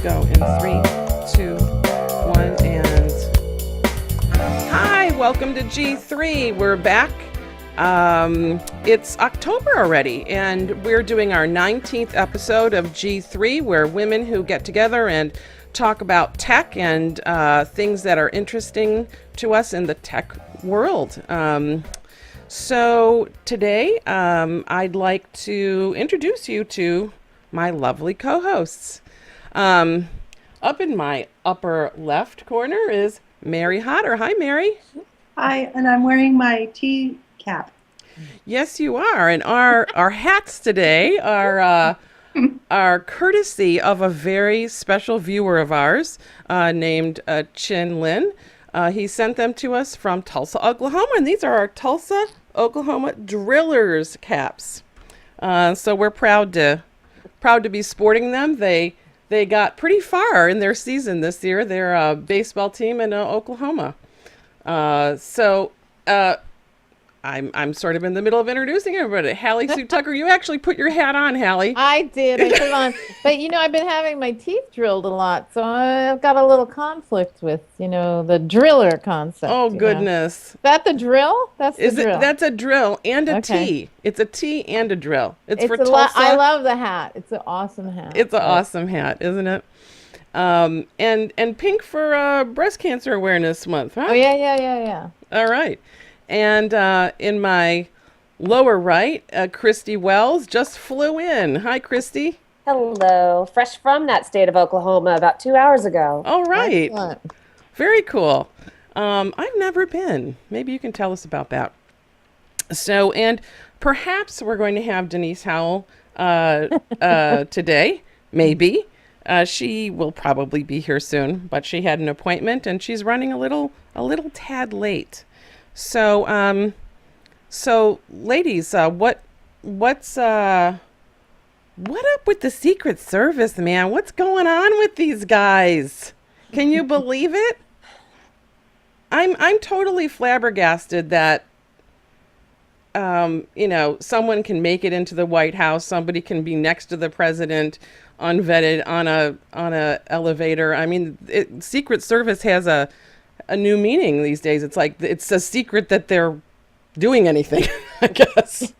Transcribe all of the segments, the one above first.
go in 3, 2, 1, and hi, welcome to G3. We're back. It's October already, and we're doing our 19th episode of G3, where women who get together and talk about tech and things that are interesting to us in the tech world. So today, I'd like to introduce you to my lovely co-hosts. Up in my upper left corner is Mary Hodder. Hi, Mary. Hi, and I'm wearing my tea cap. Yes, you are. And our hats today are courtesy of a very special viewer of ours named Chin Lin. He sent them to us from Tulsa, Oklahoma, and these are our Tulsa, Oklahoma Drillers caps. So we're proud to be sporting them. They got pretty far in their season this year. They're a baseball team in Oklahoma. I'm sort of in the middle of introducing everybody. Hallie Sue Tucker, you actually put your hat on, Hallie. I did. I put it on. But, I've been having my teeth drilled a lot, so I've got a little conflict with, the driller concept. Oh, goodness. Is that the drill? That's the drill. That's a drill and a T. It's a T and a drill. It's for Tulsa. I love the hat. It's an awesome hat. It's an awesome hat, isn't it? And pink for Breast Cancer Awareness Month, huh? Oh, yeah. All right. And in my lower right, Christy Wells just flew in. Hi, Christy. Hello. Fresh from that state of Oklahoma about 2 hours ago. All right. Excellent. Very cool. I've never been. Maybe you can tell us about that. So, and perhaps we're going to have Denise Howell today. Maybe. She will probably be here soon, but she had an appointment and she's running a little tad late. So, ladies, what's up with the Secret Service, man? What's going on with these guys? Can you believe it? I'm totally flabbergasted that, someone can make it into the White House. Somebody can be next to the president, unvetted on a elevator. I mean, Secret Service has a new meaning these days. It's like it's a secret that they're doing anything, I guess.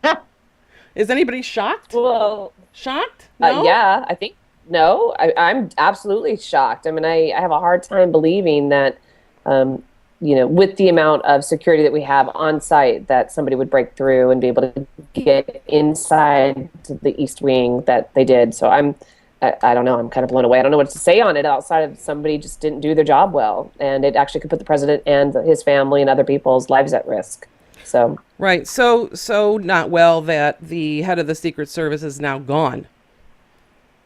Is anybody shocked? Well, shocked? No? Yeah, I think no. I'm absolutely shocked. I mean, I have a hard time believing that, with the amount of security that we have on site, that somebody would break through and be able to get inside to the East Wing that they did. So I don't know. I'm kind of blown away. I don't know what to say on it outside of somebody just didn't do their job well. And it actually could put the president and his family and other people's lives at risk. So right. So not well that the head of the Secret Service is now gone.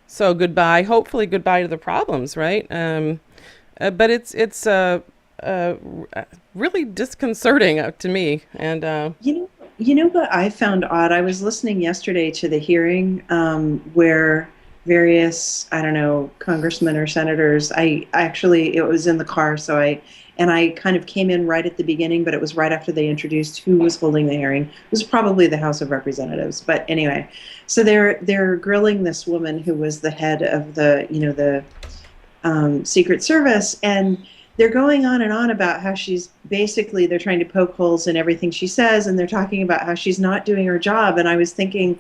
So goodbye. Hopefully goodbye to the problems, right? But it's really disconcerting to me. And You know what I found odd? I was listening yesterday to the hearing where various, congressmen or senators, it was in the car, I kind of came in right at the beginning, but it was right after they introduced who was holding the hearing. It was probably the House of Representatives, but anyway. So they're grilling this woman who was the head of the Secret Service, and they're going on and on about how they're trying to poke holes in everything she says, and they're talking about how she's not doing her job. And I was thinking,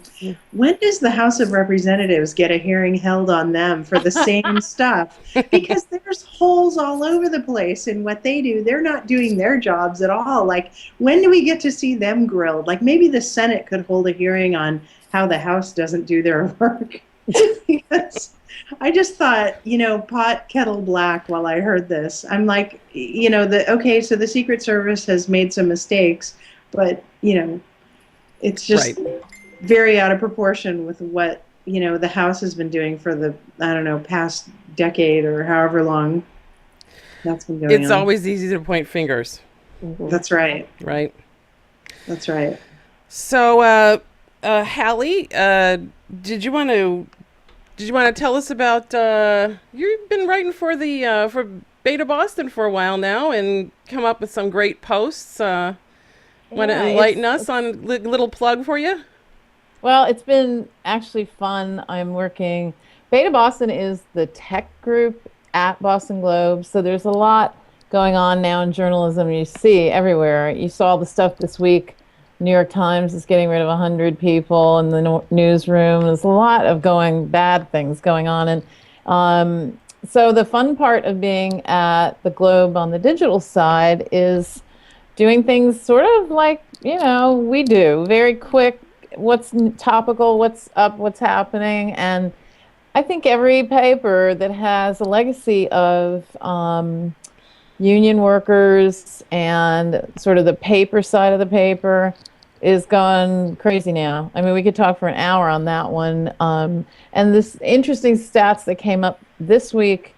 when does the House of Representatives get a hearing held on them for the same stuff? Because there's holes all over the place in what they do. They're not doing their jobs at all. Like, when do we get to see them grilled? Like, maybe the Senate could hold a hearing on how the House doesn't do their work. Because I just thought, pot kettle black while I heard this. I'm like, so the Secret Service has made some mistakes, but, it's just very out of proportion with what, the House has been doing for the, past decade or however long that's been going on. It's always easy to point fingers. Mm-hmm. That's right. Right. That's right. So, Hallie, did you want to tell us about you've been writing for the for Beta Boston for a while now and come up with some great posts. Want to enlighten us on a little plug for you? Well, it's been actually fun. I'm working Beta Boston is the tech group at Boston Globe. So there's a lot going on now in journalism. You see everywhere. You saw the stuff this week. New York Times is getting rid of 100 people in the newsroom. There's a lot of bad things going on. And so the fun part of being at the Globe on the digital side is doing things sort of like, we do. Very quick, what's topical, what's up, what's happening. And I think every paper that has a legacy of union workers and sort of the paper side of the paper is gone crazy now. I mean, we could talk for an hour on that one. And this interesting stats that came up this week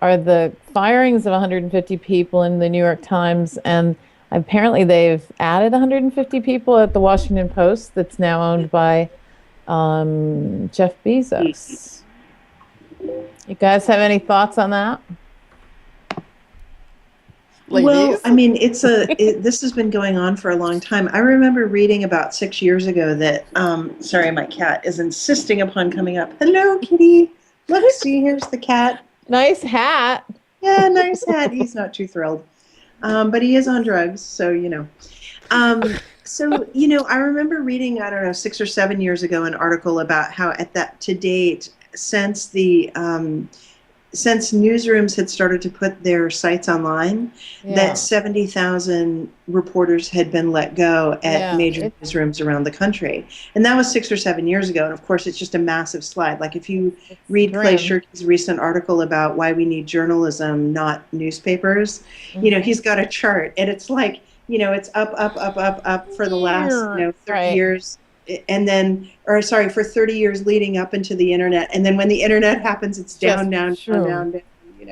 are the firings of 150 people in the New York Times, and apparently they've added 150 people at the Washington Post that's now owned by Jeff Bezos. You guys have any thoughts on that? Ladies? Well, I mean, this has been going on for a long time. I remember reading about 6 years ago that, sorry, my cat is insisting upon coming up. Hello, kitty. Look, see, here's the cat. Nice hat. Yeah, nice hat. He's not too thrilled. But he is on drugs, so, I remember reading, I don't know, 6 or 7 years ago, an article about how to date, since newsrooms had started to put their sites online, that 70,000 reporters had been let go at major newsrooms around the country. And that was 6 or 7 years ago. And of course, it's just a massive slide. Like if you read Clay Shirky's recent article about why we need journalism, not newspapers, he's got a chart and it's like, it's up for the last 30 years. And then, for 30 years leading up into the internet. And then when the internet happens, it's down.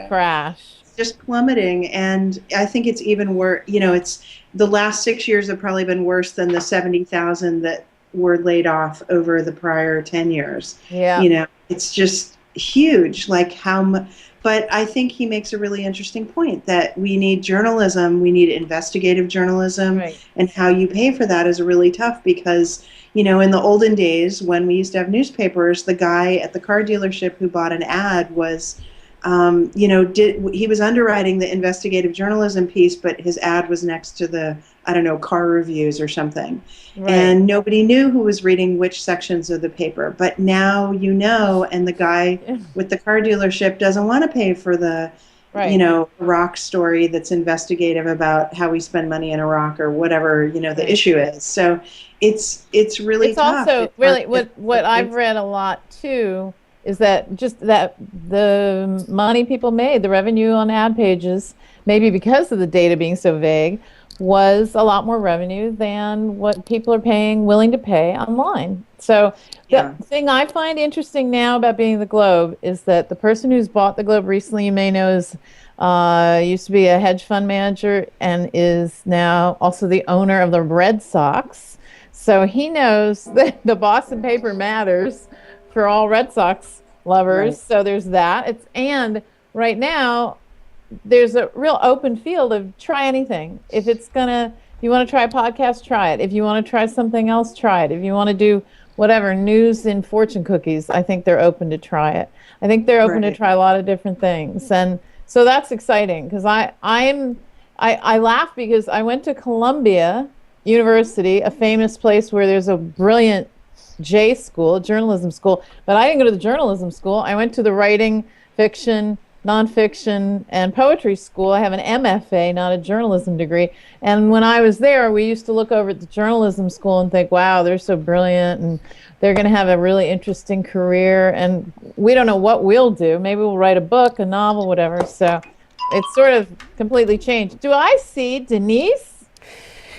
Crash. It's just plummeting. And I think it's even worse. It's the last 6 years have probably been worse than the 70,000 that were laid off over the prior 10 years. Yeah. It's just huge. Like how much. But I think he makes a really interesting point that we need journalism, we need investigative journalism, and how you pay for that is really tough because, in the olden days when we used to have newspapers, the guy at the car dealership who bought an ad was, he was underwriting the investigative journalism piece, but his ad was next to the, car reviews or something. Right. And nobody knew who was reading which sections of the paper. But now and the guy with the car dealership doesn't want to pay for the, Iraq story that's investigative about how we spend money in Iraq or whatever, the issue is. So it's really tough. It's also really what I've read a lot too is that just that the money people made, the revenue on ad pages, maybe because of the data being so vague, was a lot more revenue than what people are willing to pay online. So the thing I find interesting now about being the Globe is that the person who's bought the Globe recently, you may know, is used to be a hedge fund manager and is now also the owner of the Red Sox. So he knows that the Boston paper matters for all Red Sox lovers. Right. So there's that. And right now, there's a real open field of try anything. If you want to try a podcast, try it. If you want to try something else, try it. If you want to do whatever, news and fortune cookies, I think they're open to try it. I think they're open to try a lot of different things. And so that's exciting because I laugh because I went to Columbia University, a famous place where there's a brilliant J school, journalism school, but I didn't go to the journalism school. I went to the writing, fiction, nonfiction, and poetry school. I have an MFA, not a journalism degree. And when I was there, we used to look over at the journalism school and think, wow, they're so brilliant and they're going to have a really interesting career. And we don't know what we'll do. Maybe we'll write a book, a novel, whatever. So it's sort of completely changed. Do I see Denise?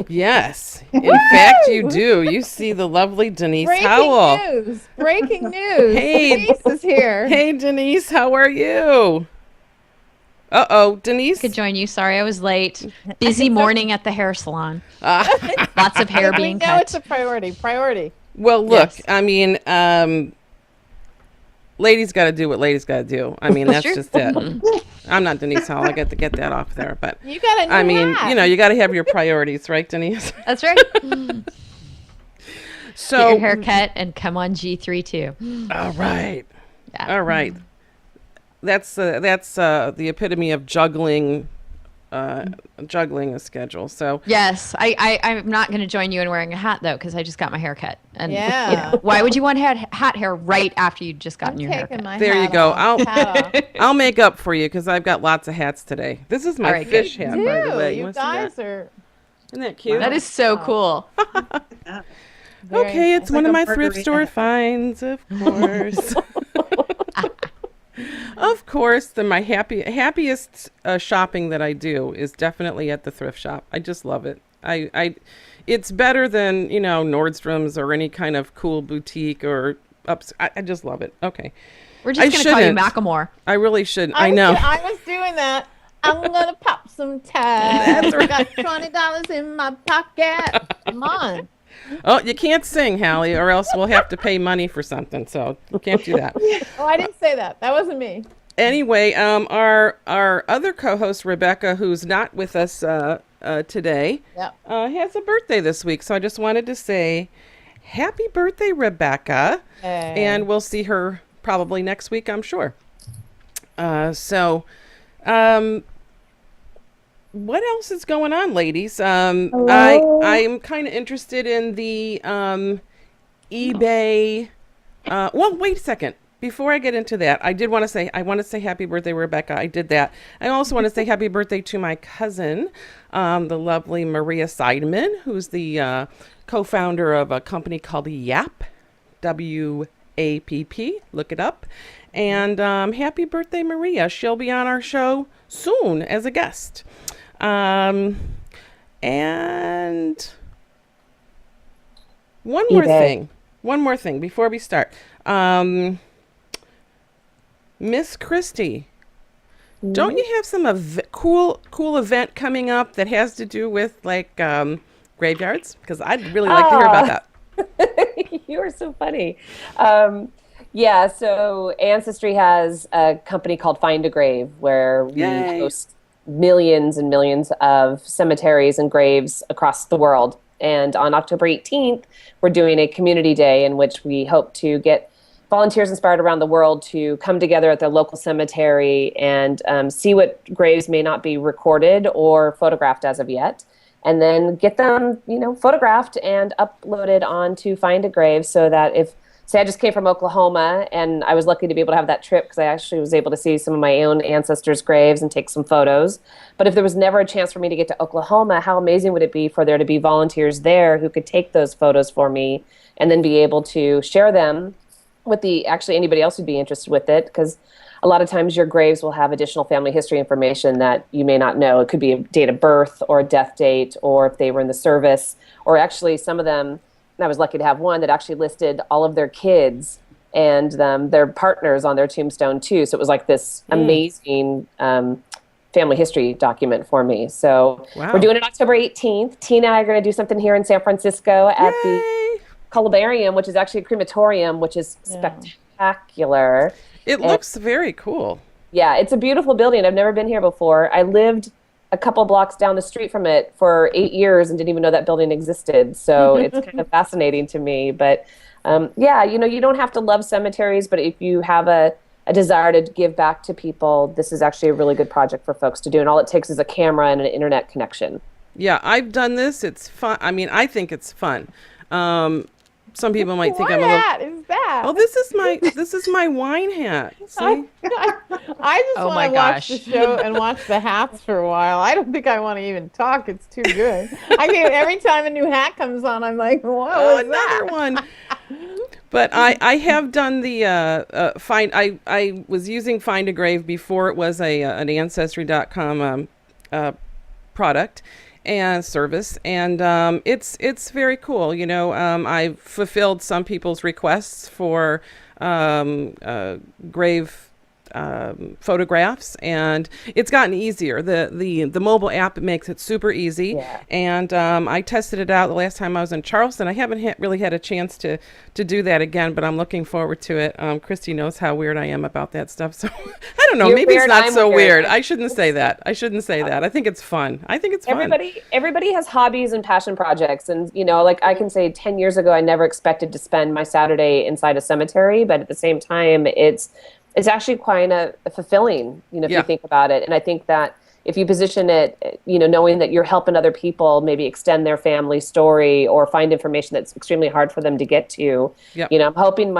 Yes. In fact, you do. You see the lovely Denise Howell. Breaking news. Hey, Denise is here. Hey, Denise, how are you? Uh-oh, Denise. Could join you. Sorry, I was late. Busy morning at the hair salon. Lots of hair being cut. Now it's a priority. Well, look, yes. I mean, ladies got to do what ladies got to do. I mean, that's just it. I'm not Denise Hall. I got to get that off there, but you got a new hat. You got to have your priorities, right, Denise? That's right. So get your haircut and come on G3 too. All right. that. All right. That's the epitome of juggling a schedule. So Yes, I'm not going to join you in wearing a hat though, because I just got my hair cut. And Yeah. why would you want hat hair right after you just gotten I'm your hair taking cut? my there you hat go. off, hat off. I'll make up for you because I've got lots of hats today. This is my All right, fish good. hat, by the way. You wanna see that? guys are Isn't that cute? That is so cool. very Okay, it's It's one like of a my thrift margarita store hat. finds, of course. Of course, my happiest shopping that I do is definitely at the thrift shop. I just love it. It's better than Nordstrom's or any kind of cool boutique or ups. I just love it. Okay, We're just I going to call you shouldn't. Macklemore. I really shouldn't. I know. I was doing that. I'm gonna pop some tags. That's right. Got $20 in my pocket. Come on. Oh, you can't sing, Hallie, or else we'll have to pay money for something. So you can't do that. Oh, I didn't say that. That wasn't me. Anyway, our other co-host Rebecca, who's not with us today, Yep. has a birthday this week. So I just wanted to say, happy birthday, Rebecca, and we'll see her probably next week, I'm sure. What else is going on, ladies? I'm kind of interested in the eBay. Well, wait a second. Before I get into that, I want to say happy birthday, Rebecca. I did that. I also want to say happy birthday to my cousin, the lovely Maria Seidman, who's the co-founder of a company called YAP, WAPP. Look it up. And happy birthday, Maria. She'll be on our show soon as a guest. And one more thing before we start. Miss Christie, don't you have some cool event coming up that has to do with like graveyards? Because I'd really like to hear about that. You are so funny. Yeah, so Ancestry has a company called Find a Grave where we host millions and millions of cemeteries and graves across the world. And on October 18th, we're doing a community day in which we hope to get volunteers inspired around the world to come together at their local cemetery and see what graves may not be recorded or photographed as of yet, and then get them, photographed and uploaded onto Find a Grave so that say I just came from Oklahoma and I was lucky to be able to have that trip because I actually was able to see some of my own ancestors' graves and take some photos. But if there was never a chance for me to get to Oklahoma, how amazing would it be for there to be volunteers there who could take those photos for me and then be able to share them with anybody else who'd be interested with it, because a lot of times your graves will have additional family history information that you may not know. It could be a date of birth or a death date, or if they were in the service, or actually some of them, and I was lucky to have one that actually listed all of their kids and their partners on their tombstone too. So it was like this amazing family history document for me. So we're doing it October 18th. Tina and I are going to do something here in San Francisco at the Columbarium, which is actually a crematorium, which is spectacular. It looks very cool. Yeah, it's a beautiful building. I've never been here before. I lived a couple blocks down the street from it for 8 years and didn't even know that building existed. So it's kind of fascinating to me. But you don't have to love cemeteries, but if you have a desire to give back to people, this is actually a really good project for folks to do. And all it takes is a camera and an internet connection. Yeah, I've done this. It's fun. I mean, I think it's fun. Some people might think I'm a little. What hat is that? Oh, this is my wine hat. See? I just Oh want my to watch gosh. the show and watch the hats for a while. I don't think I want to even talk. It's too good. Every time a new hat comes on, I'm like, what was another that? one. But I have done the I was using Find a Grave before it was an Ancestry.com product and service, and it's very cool. I've fulfilled some people's requests for grave photographs, and it's gotten easier. The mobile app makes it super easy. Yeah. And I tested it out the last time I was in Charleston. I haven't really had a chance to do that again, but I'm looking forward to it. Christy knows how weird I am about that stuff, so I don't know. You're Maybe weird, it's not I'm so weird. weird. I shouldn't say that. I think it's fun. I think it's fun. Everybody has hobbies and passion projects, and like I can say 10 years ago I never expected to spend my Saturday inside a cemetery, but at the same time it's actually quite fulfilling, if Yeah. you think about it. And I think that if you position it, knowing that you're helping other people maybe extend their family story or find information that's extremely hard for them to get to. Yep. I'm hoping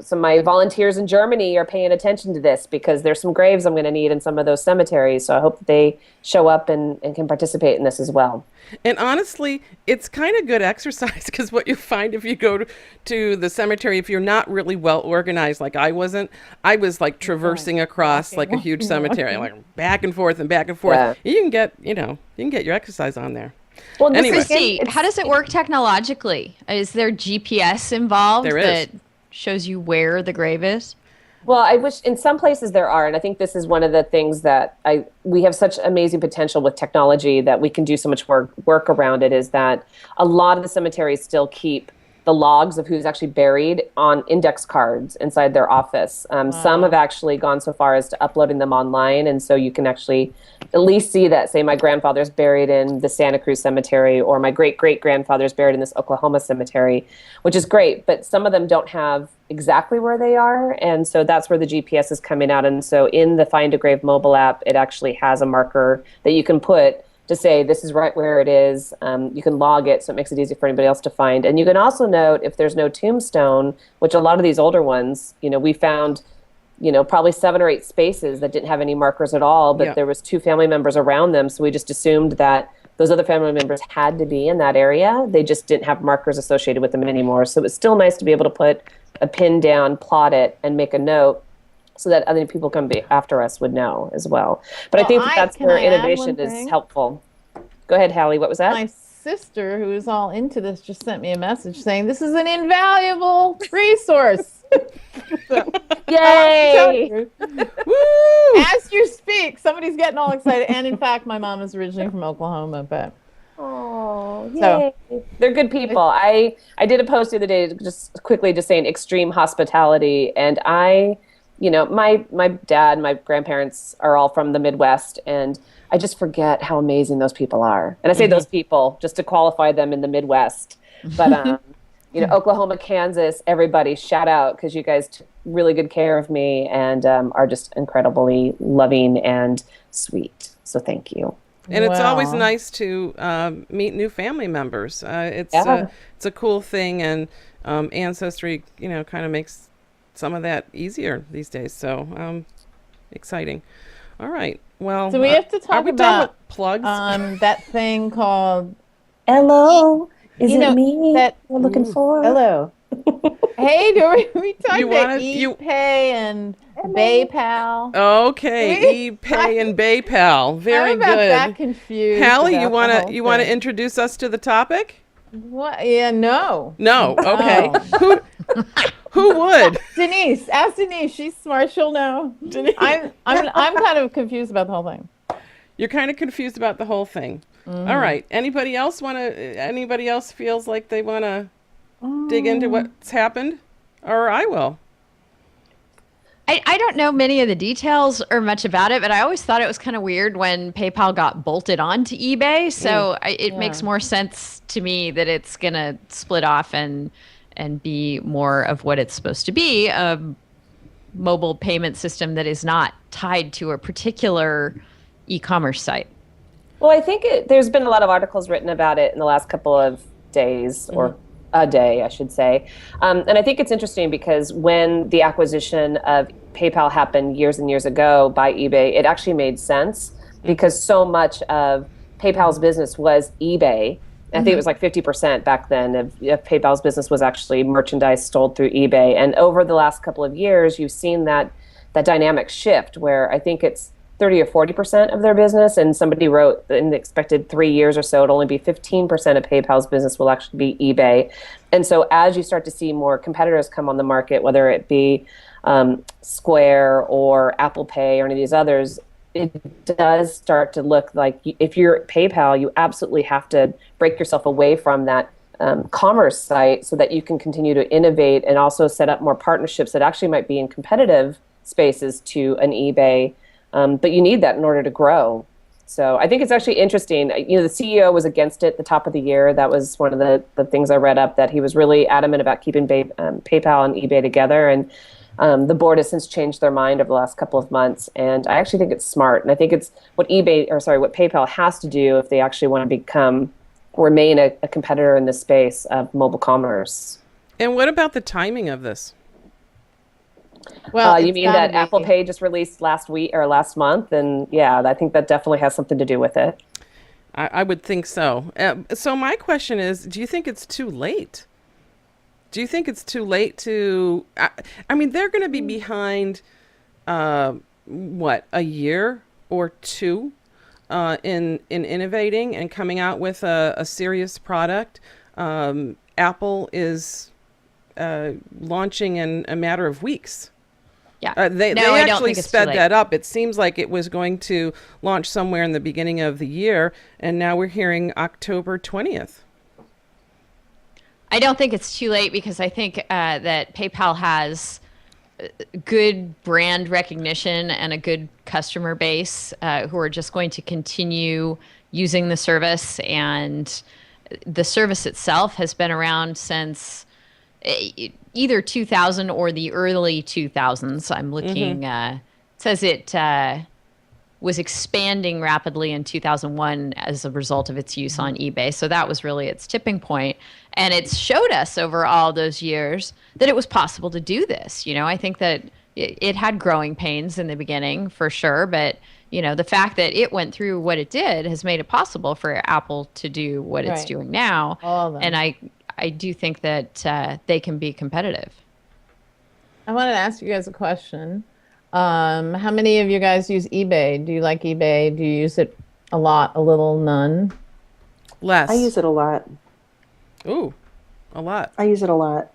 some of my volunteers in Germany are paying attention to this, because there's some graves I'm going to need in some of those cemeteries. So I hope that they show up and can participate in this as well. And honestly, it's kind of good exercise, because what you find if you go to the cemetery, if you're not really well organized, like I wasn't, I was like traversing across like a huge cemetery, like back and forth and back and forth. Yeah. You can get your exercise on there. Well, this Anyway. is- Christy, how does it work technologically? Is there GPS involved There is. that shows you where the grave is? Well, I wish in some places there are, and I think this is one of the things that we have such amazing potential with technology that we can do so much work around it, is that a lot of the cemeteries still keep the logs of who's actually buried on index cards inside their office. Some have actually gone so far as to uploading them online, and so you can actually at least see that, say, my grandfather's buried in the Santa Cruz Cemetery, or my great-great-grandfather's buried in this Oklahoma cemetery, which is great, but some of them don't have exactly where they are, and so that's where the GPS is coming out. And so in the Find a Grave mobile app, it actually has a marker that you can put to say this is right where it is. You can log it, so it makes it easy for anybody else to find. And you can also note if there's no tombstone, which a lot of these older ones, we found, probably 7 or 8 spaces that didn't have any markers at all, but Yeah. there was 2 family members around them, so we just assumed that those other family members had to be in that area. They just didn't have markers associated with them anymore. So it's still nice to be able to put a pin down, plot it, and make a note, so that other people come after us would know as well. But I Well, think that's can where I add innovation one is thing? helpful. Go ahead, Hallie. What was that? My sister, who is all into this, just sent me a message saying this is an invaluable resource. Yay! Woo! As you speak, somebody's getting all excited. And in fact, my mom is originally from Oklahoma, but Oh, So- yay. They're good people. I did a post the other day just quickly just saying extreme hospitality, and my dad, my grandparents are all from the Midwest, and I just forget how amazing those people are. And I say those people just to qualify them in the Midwest. But Oklahoma, Kansas, everybody shout out, because you guys took really good care of me and are just incredibly loving and sweet. So thank you. And it's always Wow. nice to meet new family members. It's Yeah. a cool thing, and Ancestry, kind of makes some of that easier these days. So exciting. All right. Well, So we have to are talk we done about with plugs? that thing called Hello, is You it know, me that- you're looking for? Hello. Hey, we talked You about wanna- you- ePay and PayPal. Okay, We- ePay and PayPal. Very I'm about that good. confused. Hallie, about you the wanna whole you wanna thing. introduce us to the topic? What? Yeah, no. No. Okay. Oh. Who would? Denise, ask Denise. She's smart. She'll know. I'm kind of confused about the whole thing. You're kind of confused about the whole thing. Mm-hmm. All right. Anybody else feels like they want to dig into what's happened? Or I will. I don't know many of the details or much about it, but I always thought it was kind of weird when PayPal got bolted onto eBay. So it makes more sense to me that it's going to split off and be more of what it's supposed to be, a mobile payment system that is not tied to a particular e-commerce site. Well, I think there's been a lot of articles written about it in the last couple of days, or a day, I should say. And I think it's interesting because when the acquisition of PayPal happened years and years ago by eBay, it actually made sense because so much of PayPal's business was eBay. I think it was like 50% back then of PayPal's business was actually merchandise sold through eBay. And over the last couple of years, you've seen that dynamic shift where I think it's 30 or 40% of their business, and somebody wrote in the expected 3 years or so, it'll only be 15% of PayPal's business will actually be eBay. And so as you start to see more competitors come on the market, whether it be Square or Apple Pay or any of these others, it does start to look like if you're PayPal, you absolutely have to break yourself away from that commerce site so that you can continue to innovate and also set up more partnerships that actually might be in competitive spaces to an eBay. But you need that in order to grow. So I think it's actually interesting. You know, the CEO was against it at the top of the year. That was one of the things I read up, that he was really adamant about keeping PayPal and eBay together. And the board has since changed their mind over the last couple of months. And I actually think it's smart. And I think it's what what PayPal has to do if they actually want to remain a competitor in this space of mobile commerce. And what about the timing of this? Well, you mean that Apple Pay just released last week or last month? And yeah, I think that definitely has something to do with it. I would think so. So my question is, do you think it's too late? Do you think it's too late to, I mean, they're going to be behind, a year or two in innovating and coming out with a serious product. Apple is launching in a matter of weeks. Yeah. They actually sped that up. It seems like it was going to launch somewhere in the beginning of the year, and now we're hearing October 20th. I don't think it's too late, because I think that PayPal has good brand recognition and a good customer base who are just going to continue using the service. And the service itself has been around since either 2000 or the early 2000s. I'm looking, it says it was expanding rapidly in 2001 as a result of its use on eBay. So that was really its tipping point. And it's showed us over all those years that it was possible to do this. You know, I think that it had growing pains in the beginning for sure, but you know, the fact that it went through what it did has made it possible for Apple to do what it's doing now. And I do think that they can be competitive. I wanted to ask you guys a question. How many of you guys use eBay? Do you like eBay? Do you use it a lot, a little, none? Less. I use it a lot. Ooh, a lot. I use it a lot.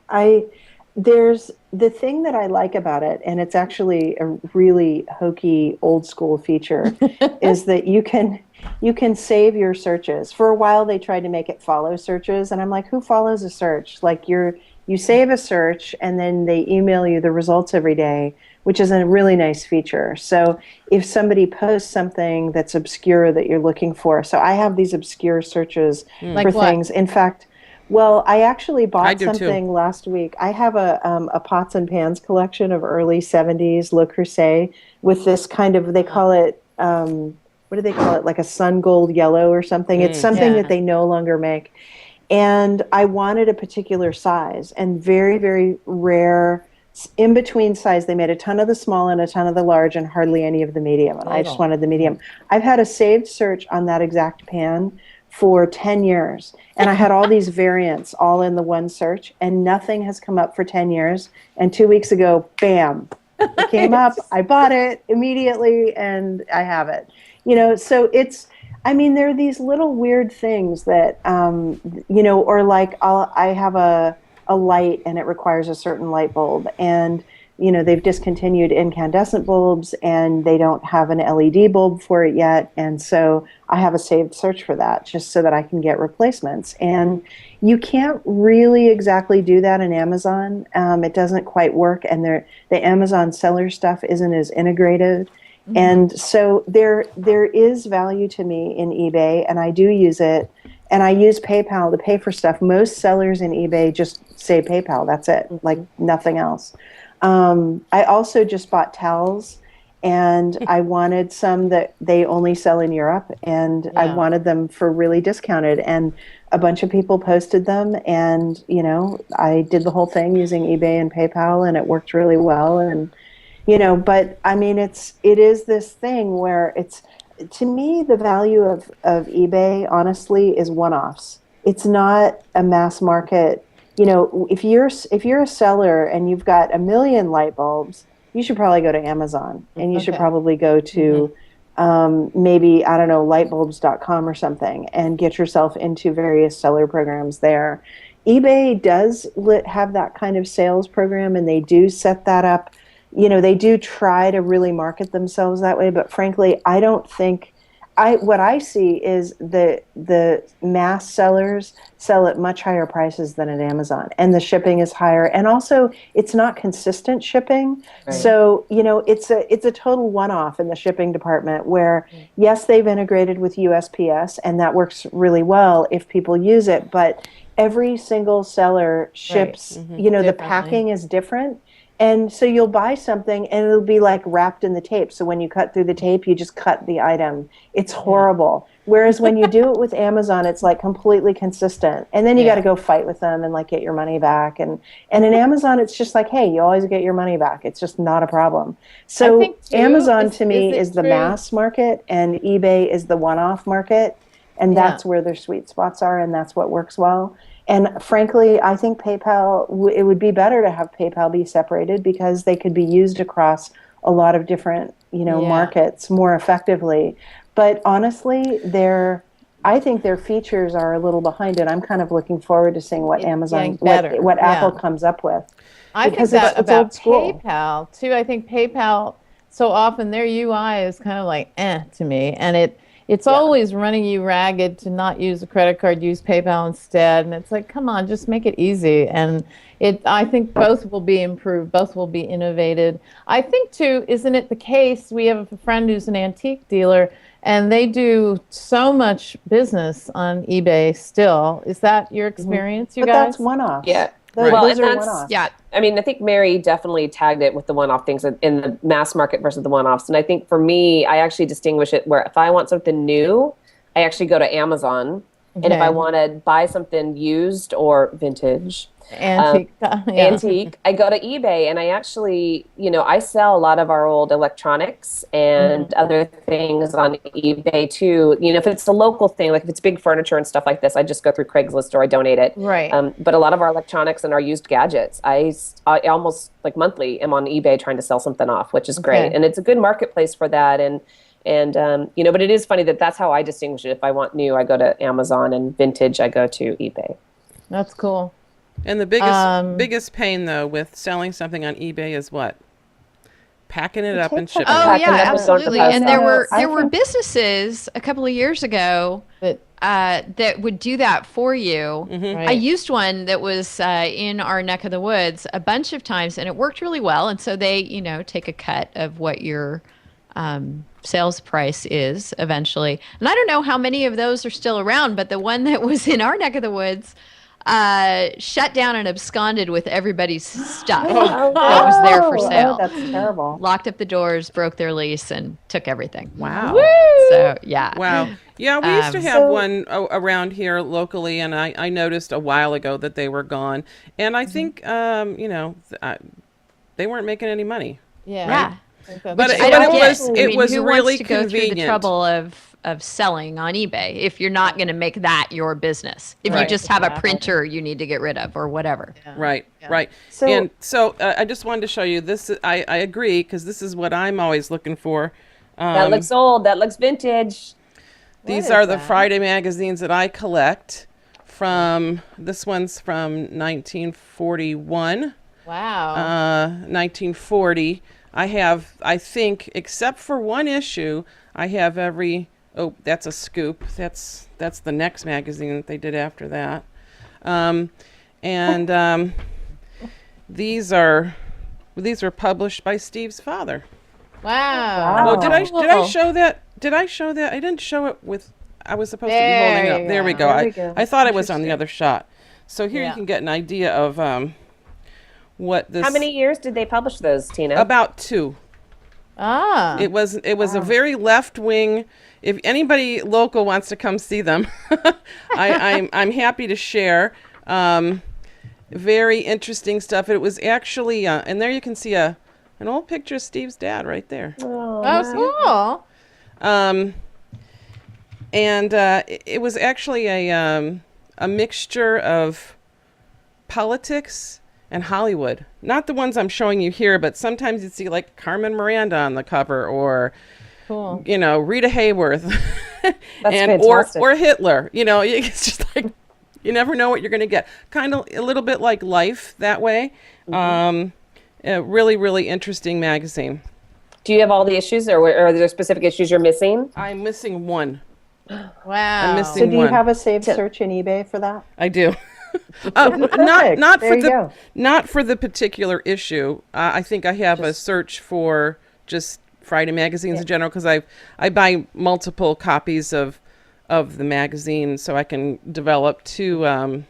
There's the thing that I like about it, and it's actually a really hokey old school feature, is that you can save your searches. For a while they tried to make it follow searches, and I'm like, who follows a search? Like you save a search and then they email you the results every day, which is a really nice feature. So if somebody posts something that's obscure that you're looking for, so I have these obscure searches Like for what? things. In fact, well, I actually I bought do something too. last week. I have a pots and pans collection of early 70s Le Creuset with this kind of, they call it, what do they call it? Like a sun gold yellow or something. It's something that they no longer make. And I wanted a particular size, and very, very rare in between size. They made a ton of the small and a ton of the large and hardly any of the medium. And I just wanted the medium. I've had a saved search on that exact pan for 10 years. And I had all these variants all in the one search, and nothing has come up for 10 years. And 2 weeks ago, bam, it came up. I bought it immediately and I have it. You know, so it's, I mean, there are these little weird things that, you know, or like I have a light and it requires a certain light bulb, and you know, they've discontinued incandescent bulbs and they don't have an LED bulb for it yet. And so I have a saved search for that just so that I can get replacements. And you can't really exactly do that in Amazon. It doesn't quite work. And the Amazon seller stuff isn't as integrated. And so there is value to me in eBay, and I do use it. And I use PayPal to pay for stuff. Most sellers in eBay just say PayPal. That's it, like nothing else. I also just bought towels, and I wanted some that they only sell in Europe, and I wanted them for really discounted. And a bunch of people posted them, and you know, I did the whole thing using eBay and PayPal, and it worked really well. And you know, but I mean, it is this thing where it's, to me, the value of eBay, honestly, is one-offs. It's not a mass market. You know, if you're a seller and you've got 1 million light bulbs, you should probably go to Amazon, and you should probably go to maybe, I don't know, lightbulbs.com or something, and get yourself into various seller programs there. eBay does have that kind of sales program, and they do set that up. They do try to really market themselves that way, but frankly, I don't think what I see is the mass sellers sell at much higher prices than at Amazon, and the shipping is higher, and also it's not consistent shipping. Right. So it's a total one-off in the shipping department where yes, they've integrated with USPS, and that works really well if people use it, but every single seller ships, the packing is different. And so you'll buy something and it'll be like wrapped in the tape. So when you cut through the tape, you just cut the item. It's horrible. Whereas when you do it with Amazon, it's like completely consistent. And then you got to go fight with them and like get your money back. And in Amazon, it's just like, hey, you always get your money back. It's just not a problem. So Amazon to me is the mass market, and eBay is the one-off market. And that's where their sweet spots are, and that's what works well. And frankly, I think PayPal, it would be better to have PayPal be separated because they could be used across a lot of different, markets more effectively. But honestly, I think their features are a little behind it. I'm kind of looking forward to seeing what Amazon, what Apple comes up with. I think that about PayPal too. I think PayPal, so often their UI is kind of like to me, and it's always running you ragged to not use a credit card, use PayPal instead. And it's like, come on, just make it easy. And I think both will be improved, both will be innovated. I think too, isn't it the case, we have a friend who's an antique dealer, and they do so much business on eBay still. Is that your experience, you guys? But that's one-off. Yeah. Those are one-offs. Yeah. I mean, I think Mary definitely tagged it with the one-off things in the mass market versus the one-offs. And I think for me, I actually distinguish it where if I want something new, I actually go to Amazon. Okay. And if I want to buy something used or vintage, antique, I go to eBay. And I actually, I sell a lot of our old electronics and other things on eBay too. If it's a local thing, like if it's big furniture and stuff like this, I just go through Craigslist or I donate it. Right. But a lot of our electronics and our used gadgets, I almost like monthly am on eBay trying to sell something off, which is great. And it's a good marketplace for that. And but it is funny that's how I distinguish it. If I want new, I go to Amazon, and vintage, I go to eBay. That's cool. And the biggest pain though with selling something on eBay is what? Packing it up and shipping it. Oh yeah, absolutely. And there were businesses a couple of years ago that would do that for you. Right. I used one that was in our neck of the woods a bunch of times, and it worked really well. And so they, take a cut of what your sales price is eventually. And I don't know how many of those are still around, but the one that was in our neck of the woods shut down and absconded with everybody's stuff that was there for sale. That's terrible. Locked up the doors, broke their lease, and took everything. Wow. Woo! So, yeah. Wow. Yeah, we used to have one around here locally, and I noticed a while ago that they were gone. And I think, they weren't making any money. Yeah. Yeah. But it was who really wants to go convenient. through the trouble of selling on eBay if you're not going to make that your business? If you just have a printer you need to get rid of or whatever. Yeah. Right. So I just wanted to show you this. I agree, because this is what I'm always looking for. That looks old. That looks vintage. These are the Friday magazines that I collect. This one's from 1941. Wow. 1940. I think, except for one issue, I have every. Oh, that's a scoop. That's the next magazine that they did after that. These are published by Steve's father. Wow. Oh, did I show that? Did I show that? I didn't show it with. I was supposed to be holding up. There we go. I thought it was on the other shot. So here you can get an idea of what this. How many years did they publish those, Tina? About 2. It was a very left wing. If anybody local wants to come see them, I'm happy to share. Very interesting stuff. It was actually, and there you can see an old picture of Steve's dad right there. Oh, cool. It was actually a mixture of politics and Hollywood. Not the ones I'm showing you here, but sometimes you'd see like Carmen Miranda on the cover, or Cool. Rita Hayworth, fantastic. or Hitler. It's just like you never know what you're going to get. Kind of a little bit like Life that way. A really, really interesting magazine. Do you have all the issues, or are there specific issues you're missing? I'm missing one. Wow. I'm missing So do you one. have a saved search in eBay for that? I do. Perfect. Not There for you go. not for the particular issue. I think I have a search for just Friday magazines in general, because I buy multiple copies of the magazine, so I can develop two. I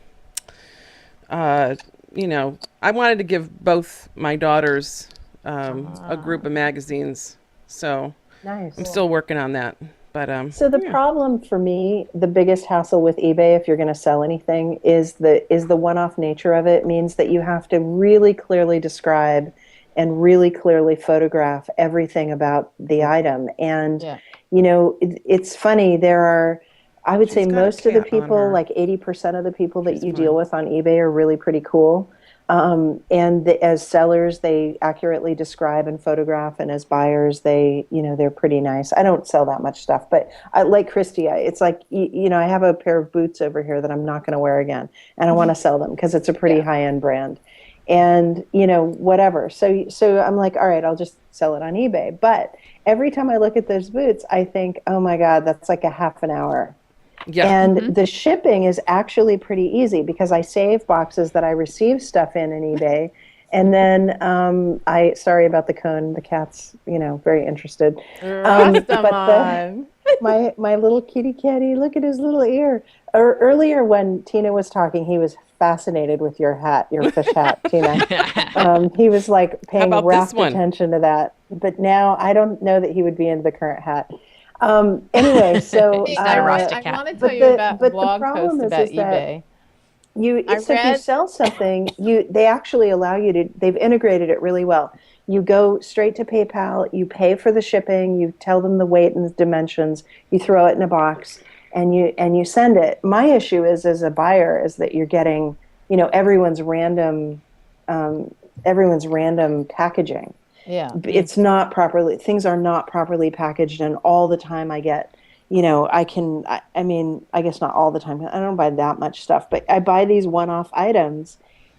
wanted to give both my daughters a group of magazines, so Nice. I'm still working on that. But So the problem for me, the biggest hassle with eBay, if you're going to sell anything, is the one-off nature of it. Means that you have to really clearly describe and really clearly photograph everything about the item. And it's funny. There are, I would say, got a most of the cat on people, her. like 80% of the people that you deal with on eBay, are really pretty cool. As sellers, they accurately describe and photograph, and as buyers, they're pretty nice. I don't sell that much stuff, but like Christy, it's like, I have a pair of boots over here that I'm not going to wear again, and I want to sell them because it's a pretty high-end brand, and whatever. So I'm like, all right, I'll just sell it on eBay. But every time I look at those boots, I think, oh my God, that's like a half an hour. yeah, And the shipping is actually pretty easy because I save boxes that I receive stuff in eBay. And then sorry about the cone, the cat's, very interested. My little kitty catty, look at his little ear. Earlier when Tina was talking, he was fascinated with your hat, your fish hat, Tina. He was like paying rapt attention to that. But now I don't know that he would be into the current hat. Anyway, so not a rustic I cat. want to tell you about a but the blog problem post is about that eBay. If you sell something, they actually allow you to. They've integrated it really well. You go straight to PayPal. You pay for the shipping. You tell them the weight and the dimensions. You throw it in a box, and you send it. My issue is, as a buyer, is that you're getting, everyone's random packaging. Yeah. It's not properly, things are not properly packaged, and all the time I get, I mean, I guess not all the time. I don't buy that much stuff, but I buy these one-off items,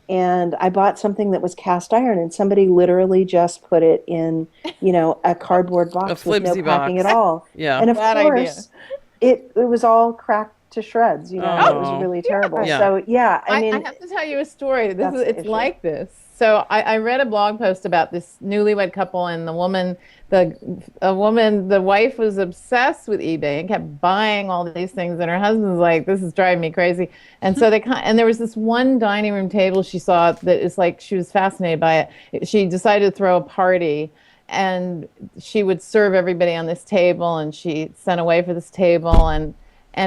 and I bought something that was cast iron, and somebody literally just put it in, a cardboard box with no flimsy packing box. at all. Yeah. And of Bad course, it was all cracked to shreds. It was Oh. really terrible. Yeah. So yeah, I mean, I have to tell you a story. that's the It's issue. like this. So I read a blog post about this newlywed couple, and the wife was obsessed with eBay and kept buying all these things, and her husband's like, "This is driving me crazy." And so and there was this one dining room table she saw that is like, she was fascinated by it. She decided to throw a party, and she would serve everybody on this table, and she sent away for this table, and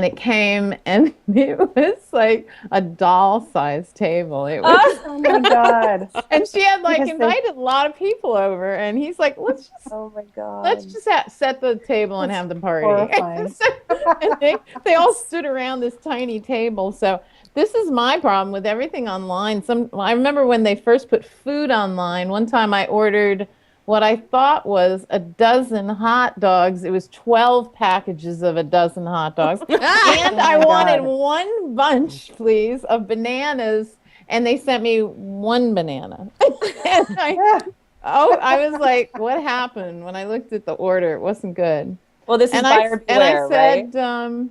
it came, and it was like a doll-sized table. It was, oh my God. and she had like Because invited a lot of people over, and he's like, let's Oh my God. just set the table and have the party. horrifying. And they all stood around this tiny table. So this is my problem with everything online. I remember when they first put food online. One time I ordered what I thought was a dozen hot dogs. It was 12 packages of a dozen hot dogs. And I wanted one bunch, please, of bananas, and they sent me one banana. And I was like, what happened? When I looked at the order, it wasn't good. Well, this is buyer beware, I said, right?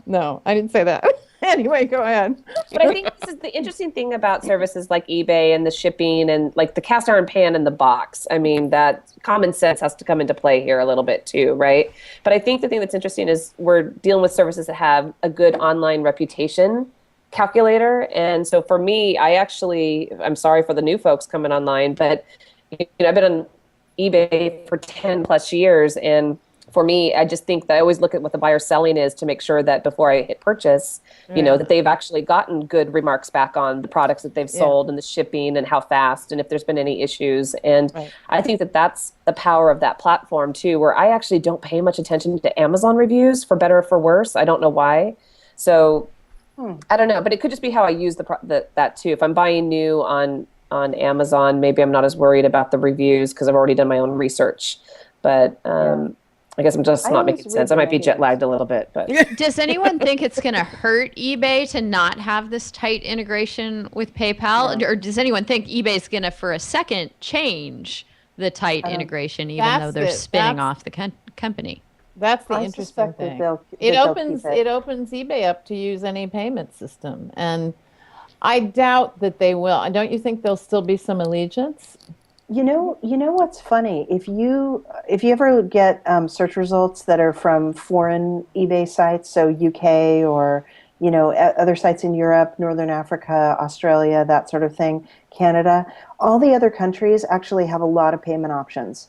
no, I didn't say that. Anyway, go ahead. But I think this is the interesting thing about services like eBay and the shipping and like the cast iron pan and the box. I mean, that common sense has to come into play here a little bit too, right? But I think the thing that's interesting is we're dealing with services that have a good online reputation calculator. And so for me, I'm sorry for the new folks coming online, but I've been on eBay for 10 plus years, and for me, I just think that I always look at what the buyer's selling is to make sure that before I hit purchase, that they've actually gotten good remarks back on the products that they've sold and the shipping and how fast and if there's been any issues. And I think that that's the power of that platform too, where I actually don't pay much attention to Amazon reviews, for better or for worse. I don't know why. So I don't know, but it could just be how I use that too. If I'm buying new on Amazon, maybe I'm not as worried about the reviews because I've already done my own research. But I guess I'm just I not always making read sense. the I might be jet ratings. lagged a little bit, but Does anyone think it's going to hurt eBay to not have this tight integration with PayPal? No. Or does anyone think eBay's going to, for a second, change the tight I don't. integration, even though they're spinning off the company? That's the I interesting suspect that thing. they'll It keep it. opens eBay up to use any payment system, and I doubt that they will. Don't you think there'll still be some allegiance? You know what's funny? If you ever get search results that are from foreign eBay sites, so UK or other sites in Europe, Northern Africa, Australia, that sort of thing, Canada, all the other countries actually have a lot of payment options.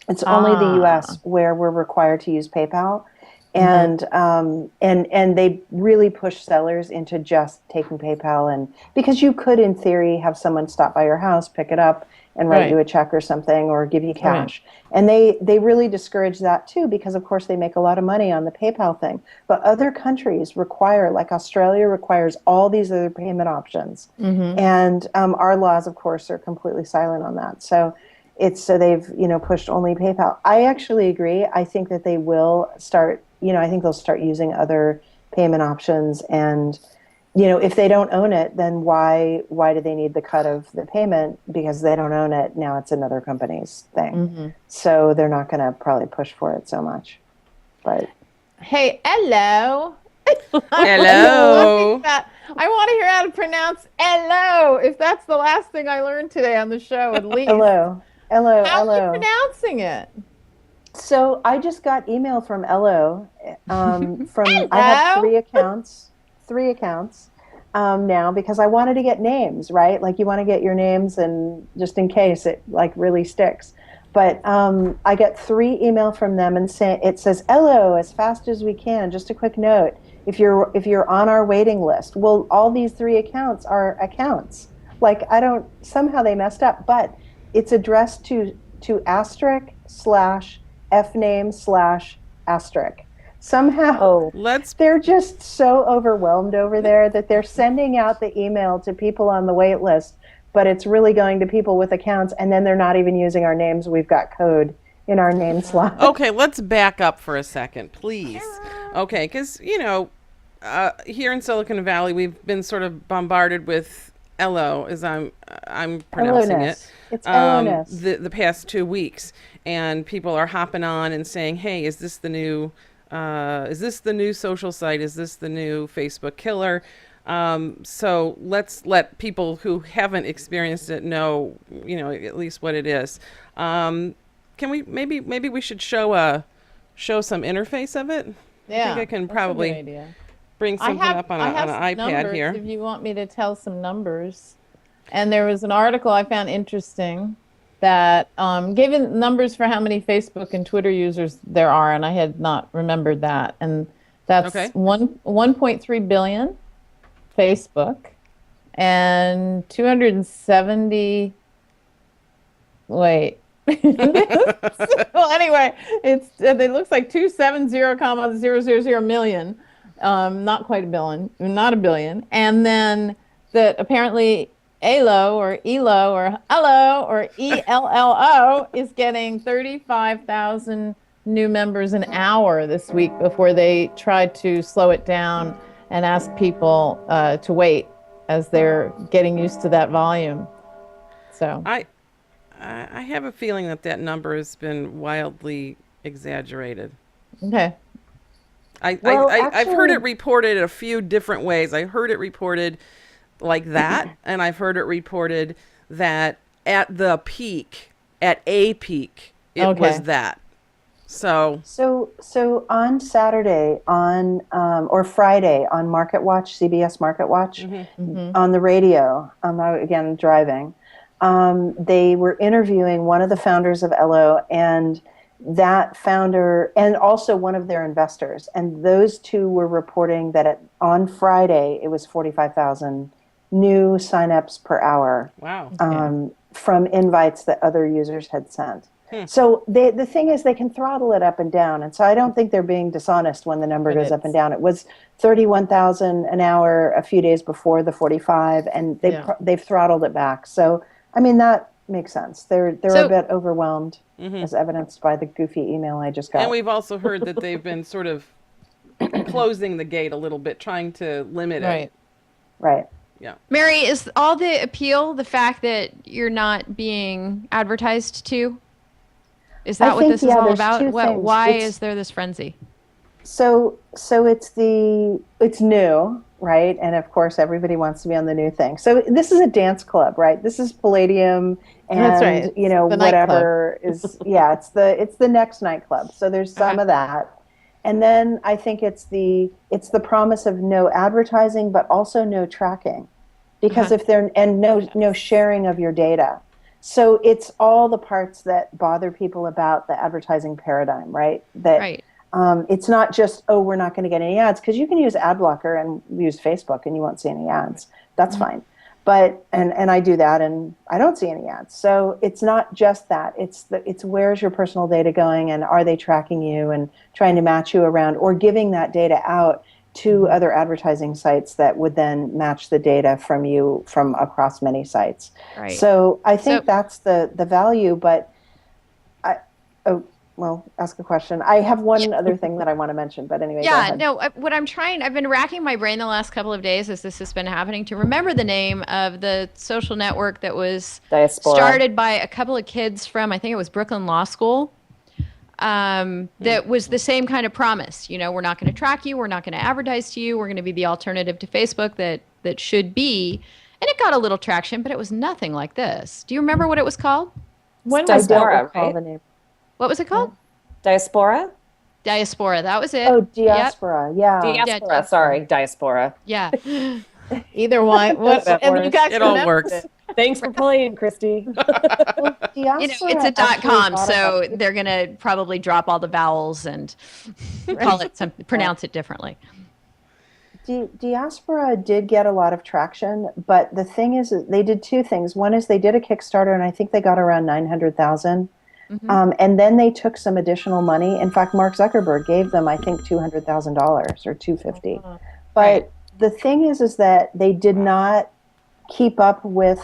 It's only the U.S. Ah, where we're required to use PayPal, mhm. and they really push sellers into just taking PayPal, and because you could, in theory, have someone stop by your house, pick it up, and write you Right, a check or something, or give you right. cash. And they really discourage that too, because of course they make a lot of money on the PayPal thing. But other countries require, like Australia, requires all these other payment options, Hmm. and our laws, of course, are completely silent on that. So they've pushed only PayPal. I actually agree. I think that they will start. I think they'll start using other payment options, and if they don't own it, then why do they need the cut of the payment? Because they don't own it. Now it's another company's thing. Hmm. So they're not going to probably push for it so much. But Hey, hello. Hello. I want to hear how to pronounce hello. If that's the last thing I learned today on the show, at least. hello, hello, How are you hello. pronouncing it? So I just got email from Ello. I have Hello? three accounts now, because I wanted to get names, right? Like you want to get your names, and just in case it like really sticks. But I get 3 email from them, and it says Ello as fast as we can. Just a quick note: if you're on our waiting list, well, all these 3 accounts are accounts. Like I don't somehow they messed up, but it's addressed to asterisk slash fname slash asterisk. Somehow oh, Let's they're just so overwhelmed over there that they're sending out the email to people on the wait list, but it's really going to people with accounts, and then they're not even using our names. We've got code in our name slot. Okay, let's back up for a second, please. Okay, because, here in Silicon Valley, we've been sort of bombarded with Ello, as I'm pronouncing it, Ello-ness. It's Ello-ness. the past 2 weeks, and people are hopping on and saying, "Hey, is this the new social site? Is this the new Facebook killer?" So let's let people who haven't experienced it know, at least what it is. Can we maybe we should show some interface of it? Yeah, I think I can that's a good probably idea. bring something up on I have an some iPad numbers here. if you want me to tell some numbers. And there was an article I found interesting that gave numbers for how many Facebook and Twitter users there are, and I had not remembered that. And that's Okay. 1.3 billion Facebook and 270. Wait. Well, anyway, it looks like 270 comma 000 million. Not quite a billion, not a billion. And then that apparently Ello or Elo or Hello or ELLO is getting 35,000 new members an hour this week before they tried to slow it down and ask people to wait as they're getting used to that volume. So I have a feeling that number has been wildly exaggerated. okay. Well, I've heard it actually, reported a few different ways. I heard it reported like that, and I've heard it reported that at a peak, it was Okay. that. So, so on Saturday or Friday on Market Watch, CBS Market Watch, Hmm. on the radio, again driving, they were interviewing one of the founders of Ello, and that founder, and also one of their investors, and those two were reporting that on Friday it was 45,000 new signups per hour, wow. from invites that other users had sent. So the thing is, they can throttle it up and down, and so I don't think they're being dishonest when the number But goes up and down. It was 31,000 an hour a few days before the 45, and Yeah. they've throttled it back. So I mean, that makes sense. They're So- a bit overwhelmed, as evidenced by the goofy email I just got. And we've also heard that they've been sort of closing the gate a little bit, trying to limit Right. it. Right. Yeah. Mary, is all the appeal the fact that you're not being advertised to? Is that what think, this is yeah, all there's about? two What, things. why It's- is there this frenzy? So it's new, right? And of course, everybody wants to be on the new thing. So this is a dance club, right? This is Palladium, and That's right. you know, The nightclub. whatever is, yeah, it's the next nightclub. So there's some of that, and then I think it's the promise of no advertising, but also no tracking, because if there and no sharing of your data. So it's all the parts that bother people about the advertising paradigm, right? That Right. it's not just, oh, we're not going to get any ads, because you can use ad blocker and use Facebook and you won't see any ads. That's fine. But and I do that and I don't see any ads. So it's not just that. It's where's your personal data going, and are they tracking you and trying to match you around, or giving that data out to other advertising sites that would then match the data from you from across many sites. Right. So I think So- that's the value. But well, ask a question. I have one other thing that I want to mention, but anyway, go Yeah, ahead. no, I've been racking my brain the last couple of days as this has been happening to remember the name of the social network that was Diaspora. started by a couple of kids from, I think it was Brooklyn Law School. That was the same kind of promise. You know, we're not going to track you. We're not going to advertise to you. We're going to be the alternative to Facebook that should be. And it got a little traction, but it was nothing like this. Do you remember what it was called? When I was don't Diaspora, recall right? the name. What was it called? Diaspora? Diaspora. That was it. Oh, Yep. diaspora. Yeah. Diaspora, sorry, diaspora. Yeah. either one? What? That And you guys It all remember works. it. Thanks for playing, Christy. Well, You know, diaspora it's a actually .com, thought so about it. they're going to probably drop all the vowels and call it pronounce it differently. Diaspora did get a lot of traction, but the thing is, they did two things. One is they did a Kickstarter, and I think they got around 900,000. And then they took some additional money. In fact, Mark Zuckerberg gave them, I think, $200,000 or 250. But Right. the thing is that they did not keep up with,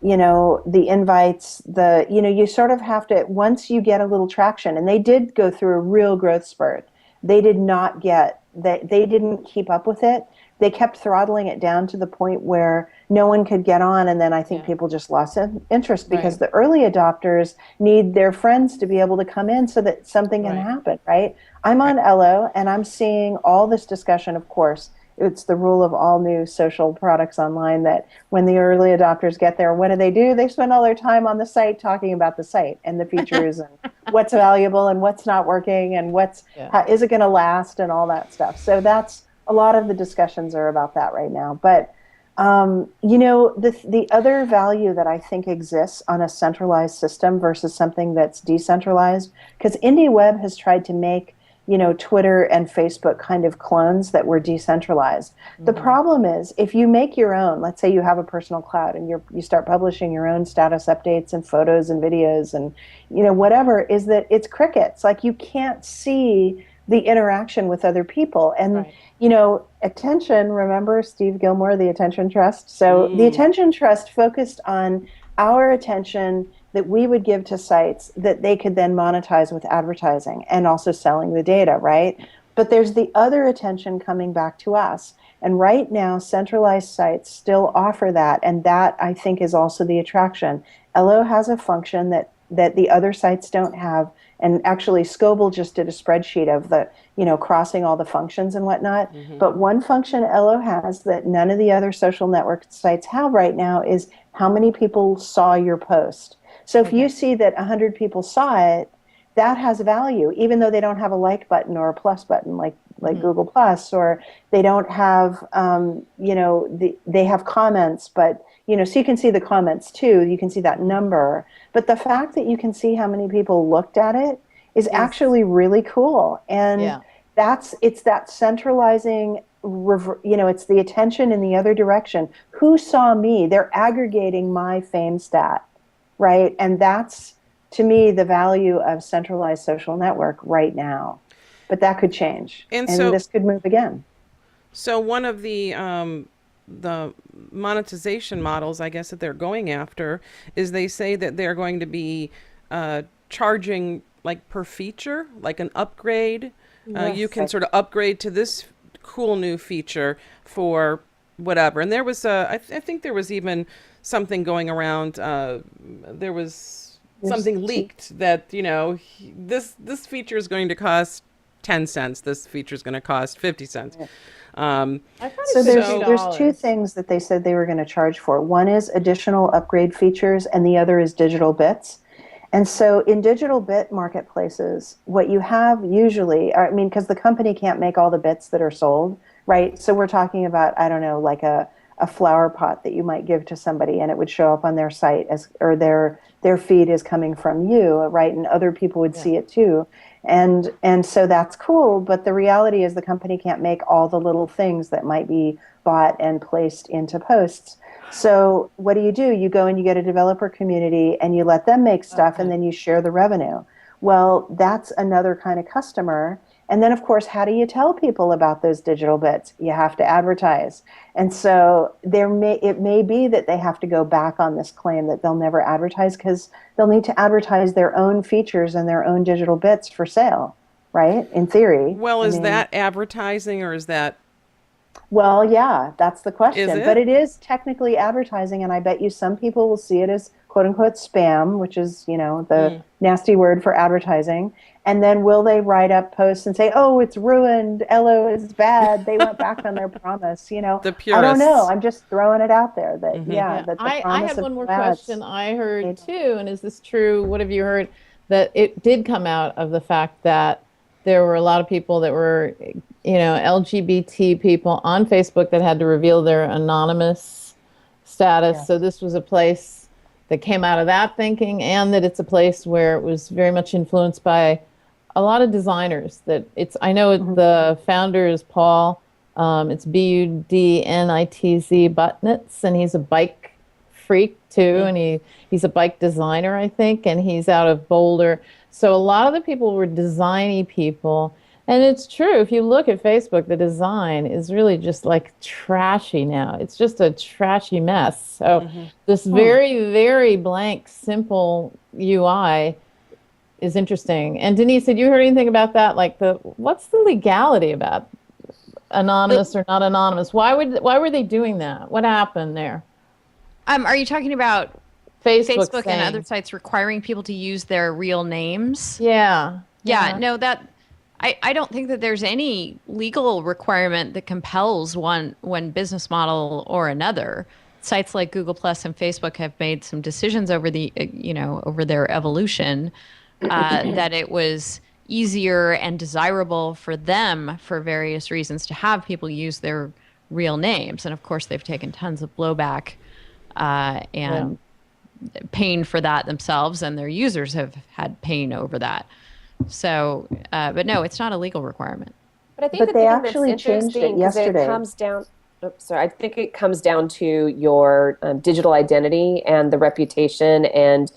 you know, the invites. You sort of have to, once you get a little traction, and they did go through a real growth spurt. They did not get that. They didn't keep up with it. They kept throttling it down to the point where no one could get on, and then I think people just lost interest, because the early adopters need their friends to be able to come in so that something can happen, right? I'm on Ello, and I'm seeing all this discussion. Of course, it's the rule of all new social products online that when the early adopters get there, what do? They spend all their time on the site talking about the site and the features and what's valuable and what's not working and how is it going to last and all that stuff. So that's a lot of the discussions are about that right now. But the other value that I think exists on a centralized system versus something that's decentralized, because IndieWeb has tried to make Twitter and Facebook kind of clones that were decentralized. The problem is, if you make your own, let's say you have a personal cloud and you start publishing your own status updates and photos and videos and whatever, is that it's crickets. Like, you can't see the interaction with other people. And attention, remember Steve Gilmore, the Attention Trust? So the Attention Trust focused on our attention that we would give to sites that they could then monetize with advertising and also selling the data, right? But there's the other attention coming back to us. And right now, centralized sites still offer that. And that, I think, is also the attraction. Ello has a function that the other sites don't have. And actually, Scoble just did a spreadsheet of the, crossing all the functions and whatnot. But one function Ello has that none of the other social network sites have right now is how many people saw your post. So if you see that 100 people saw it, that has value, even though they don't have a like button or a plus button like Google Plus, or they don't have, they have comments, but, so you can see the comments too, you can see that number. But the fact that you can see how many people looked at it is actually really cool. And it's that centralizing, it's the attention in the other direction. Who saw me? They're aggregating my fame stat, right? And that's, to me, the value of centralized social network right now. But that could change, and so this could move again. So one of the the monetization models, I guess, that they're going after is they say that they're going to be charging like per feature, like an upgrade. You can sort of upgrade to this cool new feature for whatever. And there was I think there was even something going around. There was something leaked that this feature is going to cost 10 cents. This feature is going to cost 50 cents. So there's two things that they said they were going to charge for. One is additional upgrade features, and the other is digital bits. And so in digital bit marketplaces, what you have usually, I mean, because the company can't make all the bits that are sold, right? So we're talking about, I don't know, like a flower pot that you might give to somebody and it would show up on their site or their feed is coming from you, right? And other people would see it too. And so that's cool, but the reality is the company can't make all the little things that might be bought and placed into posts. So what do? You go and you get a developer community and you let them make stuff and then you share the revenue. Well, that's another kind of customer. And then, of course, how do you tell people about those digital bits? You have to advertise. And so it may be that they have to go back on this claim that they'll never advertise because they'll need to advertise their own features and their own digital bits for sale, right? In theory. Well, is that advertising or is that? Well, yeah, that's the question. Is it? But it is technically advertising, and I bet you some people will see it as quote unquote spam, which is, the nasty word for advertising. And then will they write up posts and say, "Oh, it's ruined. Ello is bad. They went back on their promise." The purists. I don't know. I'm just throwing it out there that that the I promise had of one more ads- question I heard too, and is this true? What have you heard? That it did come out of the fact that there were a lot of people that were, LGBT people on Facebook that had to reveal their anonymous status. Yes. So this was a place that came out of that thinking, and that it's a place where it was very much influenced by a lot of designers. I know the founder is Paul. It's Budnitz, Butnitz, and he's a bike freak too, and he's a bike designer, I think, and he's out of Boulder. So a lot of the people were designy people. And it's true, if you look at Facebook, the design is really just like trashy now. It's just a trashy mess. So this very, very blank, simple UI is interesting. And Denise, had you heard anything about that? Like what's the legality about anonymous or not anonymous? Why were they doing that? What happened there? Are you talking about Facebook and saying, other sites requiring people to use their real names? Yeah. No, I don't think that there's any legal requirement that compels one business model or another. Sites like Google Plus and Facebook have made some decisions over over their evolution that it was easier and desirable for them for various reasons to have people use their real names. And of course, they've taken tons of blowback and pain for that themselves, and their users have had pain over that. So, but no, it's not a legal requirement. But I think they actually changed it yesterday. It comes down. I think it comes down to your digital identity and the reputation. And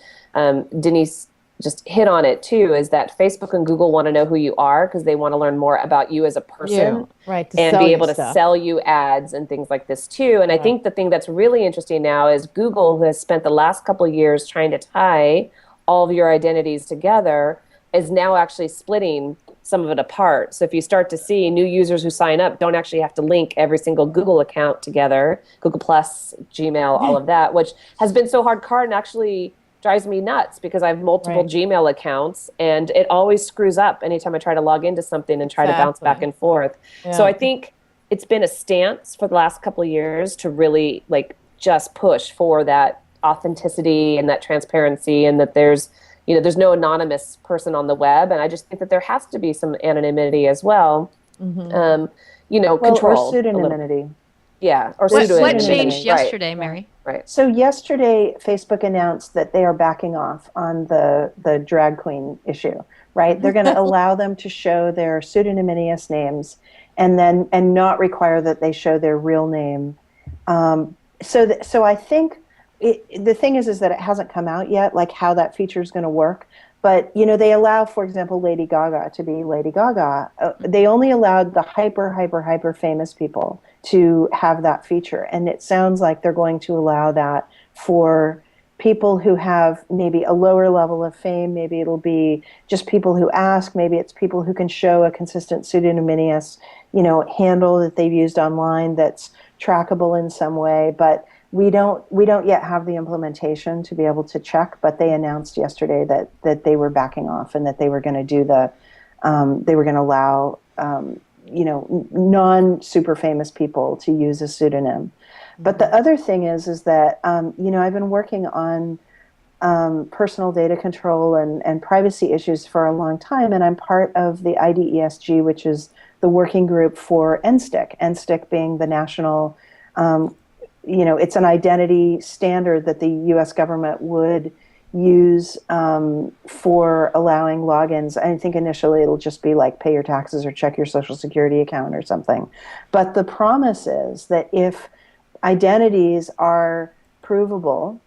Denise just hit on it too, is that Facebook and Google want to know who you are because they want to learn more about you as a person, right? And be able to sell you ads and things like this too. And I think the thing that's really interesting now is Google, who has spent the last couple of years trying to tie all of your identities together, is now actually splitting some of it apart. So if you start to see new users who sign up don't actually have to link every single Google account together, Google Plus, Gmail, all of that, which has been so hard and actually drives me nuts because I have multiple Gmail accounts and it always screws up anytime I try to log into something and try to bounce back and forth. Yeah. So I think it's been a stance for the last couple of years to really just push for that authenticity and that transparency, and that there's no anonymous person on the web. And I just think that there has to be some anonymity as well. Control. Or pseudonymity. Yeah. Or pseudonymity. What changed yesterday, Mary? Right. So yesterday, Facebook announced that they are backing off on the drag queen issue, right? They're going to allow them to show their pseudonymous names and not require that they show their real name. So I think the thing is that it hasn't come out yet, like how that feature is going to work. But, they allow, for example, Lady Gaga to be Lady Gaga. They only allowed the hyper, hyper, hyper famous people to have that feature. And it sounds like they're going to allow that for people who have maybe a lower level of fame. Maybe it'll be just people who ask. Maybe it's people who can show a consistent pseudonymous, handle that they've used online that's trackable in some way. But we don't yet have the implementation to be able to check. But they announced yesterday that they were backing off and that they were going to do they were going to allow non super famous people to use a pseudonym. But the other thing is that, I've been working on personal data control and privacy issues for a long time, and I'm part of the IDESG, which is the working group for NSTIC, NSTIC being the national, it's an identity standard that the U.S. government would use for allowing logins. I think initially it'll just be like pay your taxes or check your Social Security account or something. But the promise is that if identities are provable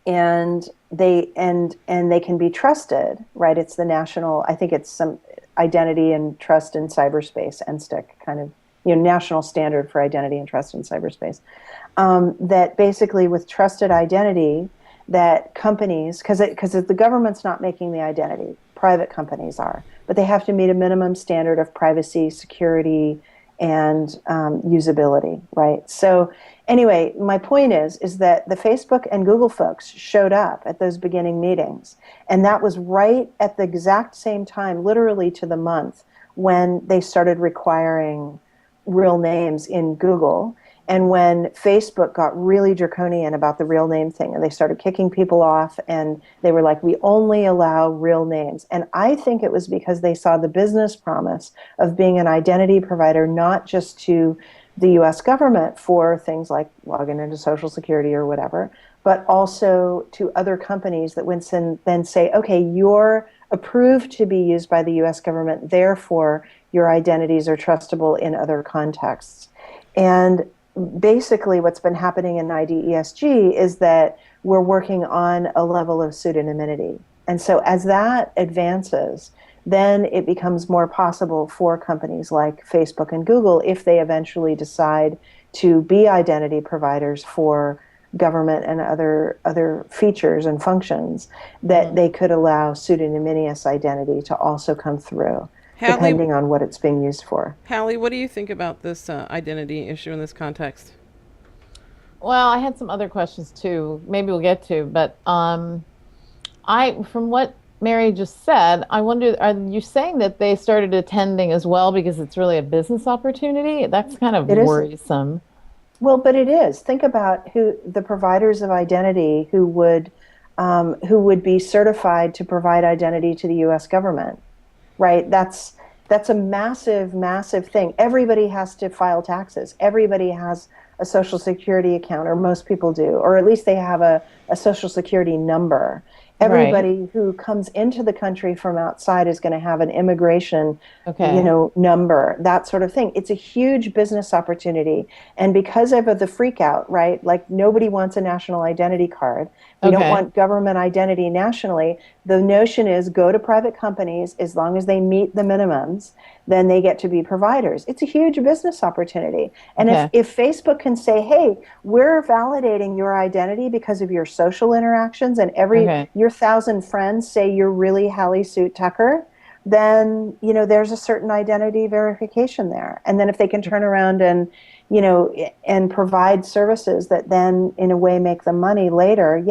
and they can be trusted, right? It's the national, I think it's some identity and trust in cyberspace, NSTIC kind of, national standard for identity and trust in cyberspace. That basically with trusted identity, that companies, because the government's not making the identity, private companies are, but they have to meet a minimum standard of privacy, security, and usability, right? So anyway, my point is that the Facebook and Google folks showed up at those beginning meetings, and that was right at the exact same time, literally to the month, when they started requiring real names in Google, and when Facebook got really draconian about the real name thing, and they started kicking people off, and they were like, we only allow real names. And I think it was because they saw the business promise of being an identity provider, not just to the US government for things like logging into Social Security or whatever, but also to other companies that would then say, okay, you're approved to be used by the US government, therefore your identities are trustable in other contexts. And basically what's been happening in IDESG is that we're working on a level of pseudonymity. And so as that advances, then it becomes more possible for companies like Facebook and Google, if they eventually decide to be identity providers for government and other features and functions, that they could allow pseudonymous identity to also come through. Hallie, depending on what it's being used for. Hallie, what do you think about this identity issue in this context? Well, I had some other questions too. Maybe we'll get to, but from what Mary just said, I wonder, are you saying that they started attending as well because it's really a business opportunity? That's kind of worrisome. Well, but it is. Think about who the providers of identity who would be certified to provide identity to the U.S. government. Right, that's a massive, massive thing. Everybody has to file taxes. Everybody has a Social Security account, or most people do, or at least they have a Social Security number. Everybody who comes into the country from outside is going to have an immigration, number, that sort of thing. It's a huge business opportunity. And because of the freak out, right, like nobody wants a national identity card. We don't want government identity nationally. The notion is go to private companies, as long as they meet the minimums, then they get to be providers. It's a huge business opportunity. And if Facebook can say, hey, we're validating your identity because of your social interactions, and your 1,000 friends say you're really Hallie Suit Tucker, then there's a certain identity verification there. And then if they can turn around and and provide services that then in a way make them money later,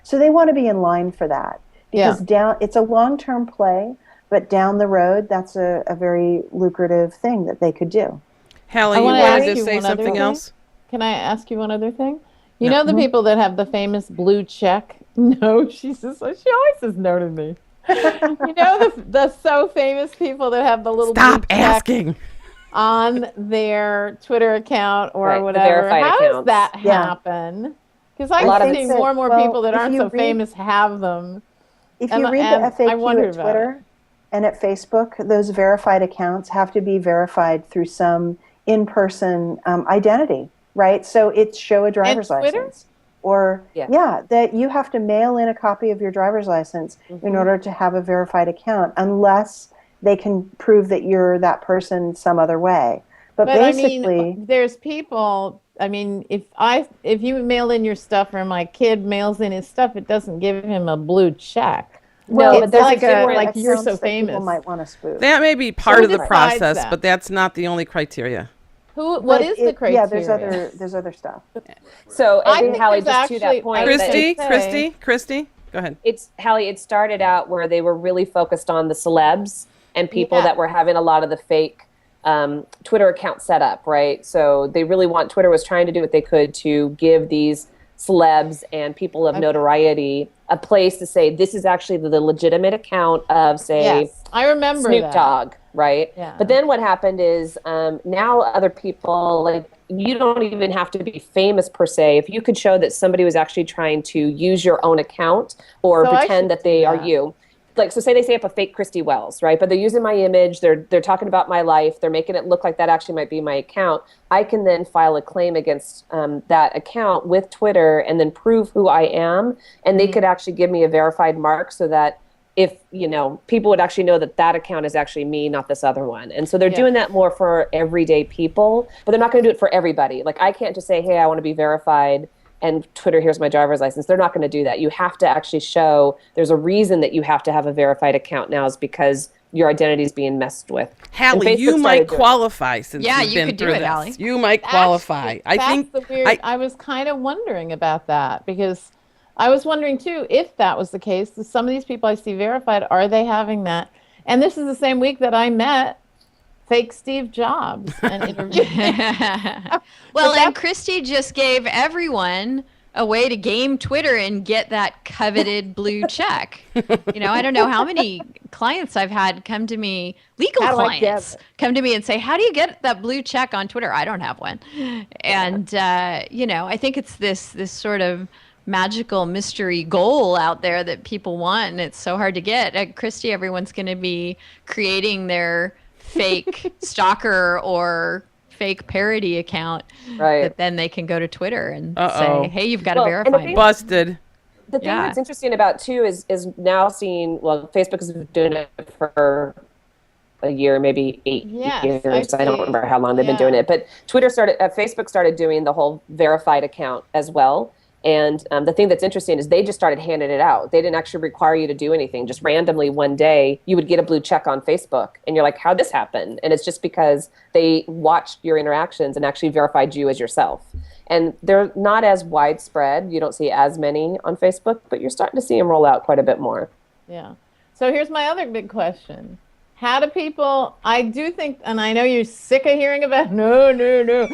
so they want to be in line for that, because it's a long-term play, but down the road, that's a very lucrative thing that they could do. Hallie, you wanted to say something else? Can I ask you one other thing? You know the people that have the famous blue check? No, she always says no to me. the so famous people that have the little Stop blue asking. check on their Twitter account or whatever. How does that happen? Because I see more and more people that aren't so famous have them. If you read the FAQ at Twitter and at Facebook, those verified accounts have to be verified through some in-person identity, right? So it's show a driver's license or Yeah. that you have to mail in a copy of your driver's license in order to have a verified account, unless they can prove that you're that person some other way. But I mean, basically, there's people. I mean, if you mail in your stuff or my kid mails in his stuff, it doesn't give him a blue check. well, No, but It's there's like a different like you're accounts so that people famous. might want to spoof. That may be who part of the decides process, that? but that's not the only criteria. What But is the criteria? Yeah, there's other stuff. So I and think Hallie, there's just to actually- that point, I was that gonna say- Christy, go ahead. it's Hallie, it started out where they were really focused on the celebs and people that were having a lot of the fake Twitter accounts set up, right? So Twitter was trying to do what they could to give these celebs and people of notoriety a place to say, this is actually the legitimate account of, say, Yes, I remember Snoop that. Dogg, right? Yeah. But then what happened is now other people, like, you don't even have to be famous per se. If you could show that somebody was actually trying to use your own account or So I should pretend that do they are that. you. Like, so say they say up a fake Christy Wells, right? But they're using my image. They're talking about my life. They're making it look like that actually might be my account. I can then file a claim against that account with Twitter and then prove who I am. And they could actually give me a verified mark so that if, people would actually know that account is actually me, not this other one. And so they're doing that more for everyday people, but they're not going to do it for everybody. Like, I can't just say, hey, I want to be verified and Twitter, here's my driver's license. They're not going to do that. You have to actually show there's a reason that you have to have a verified account now, is because your identity is being messed with. Hallie, you might qualify since Yeah, you've you been could do through it, this. Hallie. You might qualify. That's the weird. I was kind of wondering about that, because I was wondering too, if that was the case, some of these people I see verified, are they having that? And this is the same week that I met fake Steve Jobs and interviewed him. Well, and Christy just gave everyone a way to game Twitter and get that coveted blue check. I don't know how many clients I've had come to me, legal clients, come to me and say, how do you get that blue check on Twitter? I don't have one. And, I think it's this sort of magical mystery goal out there that people want, and it's so hard to get. At Christy, everyone's going to be creating their fake stalker or fake parody account, right, that then they can go to Twitter and say, hey, you've got to verify me. Busted. The thing that's interesting about too is now seeing, Facebook has been doing it for a year, maybe 8 years. I don't remember how long they've been doing it, but Facebook started doing the whole verified account as well. And the thing that's interesting is they just started handing it out. They didn't actually require you to do anything. Just randomly one day, you would get a blue check on Facebook. And you're like, how'd this happen? And it's just because they watched your interactions and actually verified you as yourself. And they're not as widespread. You don't see as many on Facebook, but you're starting to see them roll out quite a bit more. Yeah. So here's my other big question. How do people, I do think, and I know you're sick of hearing about, no. You're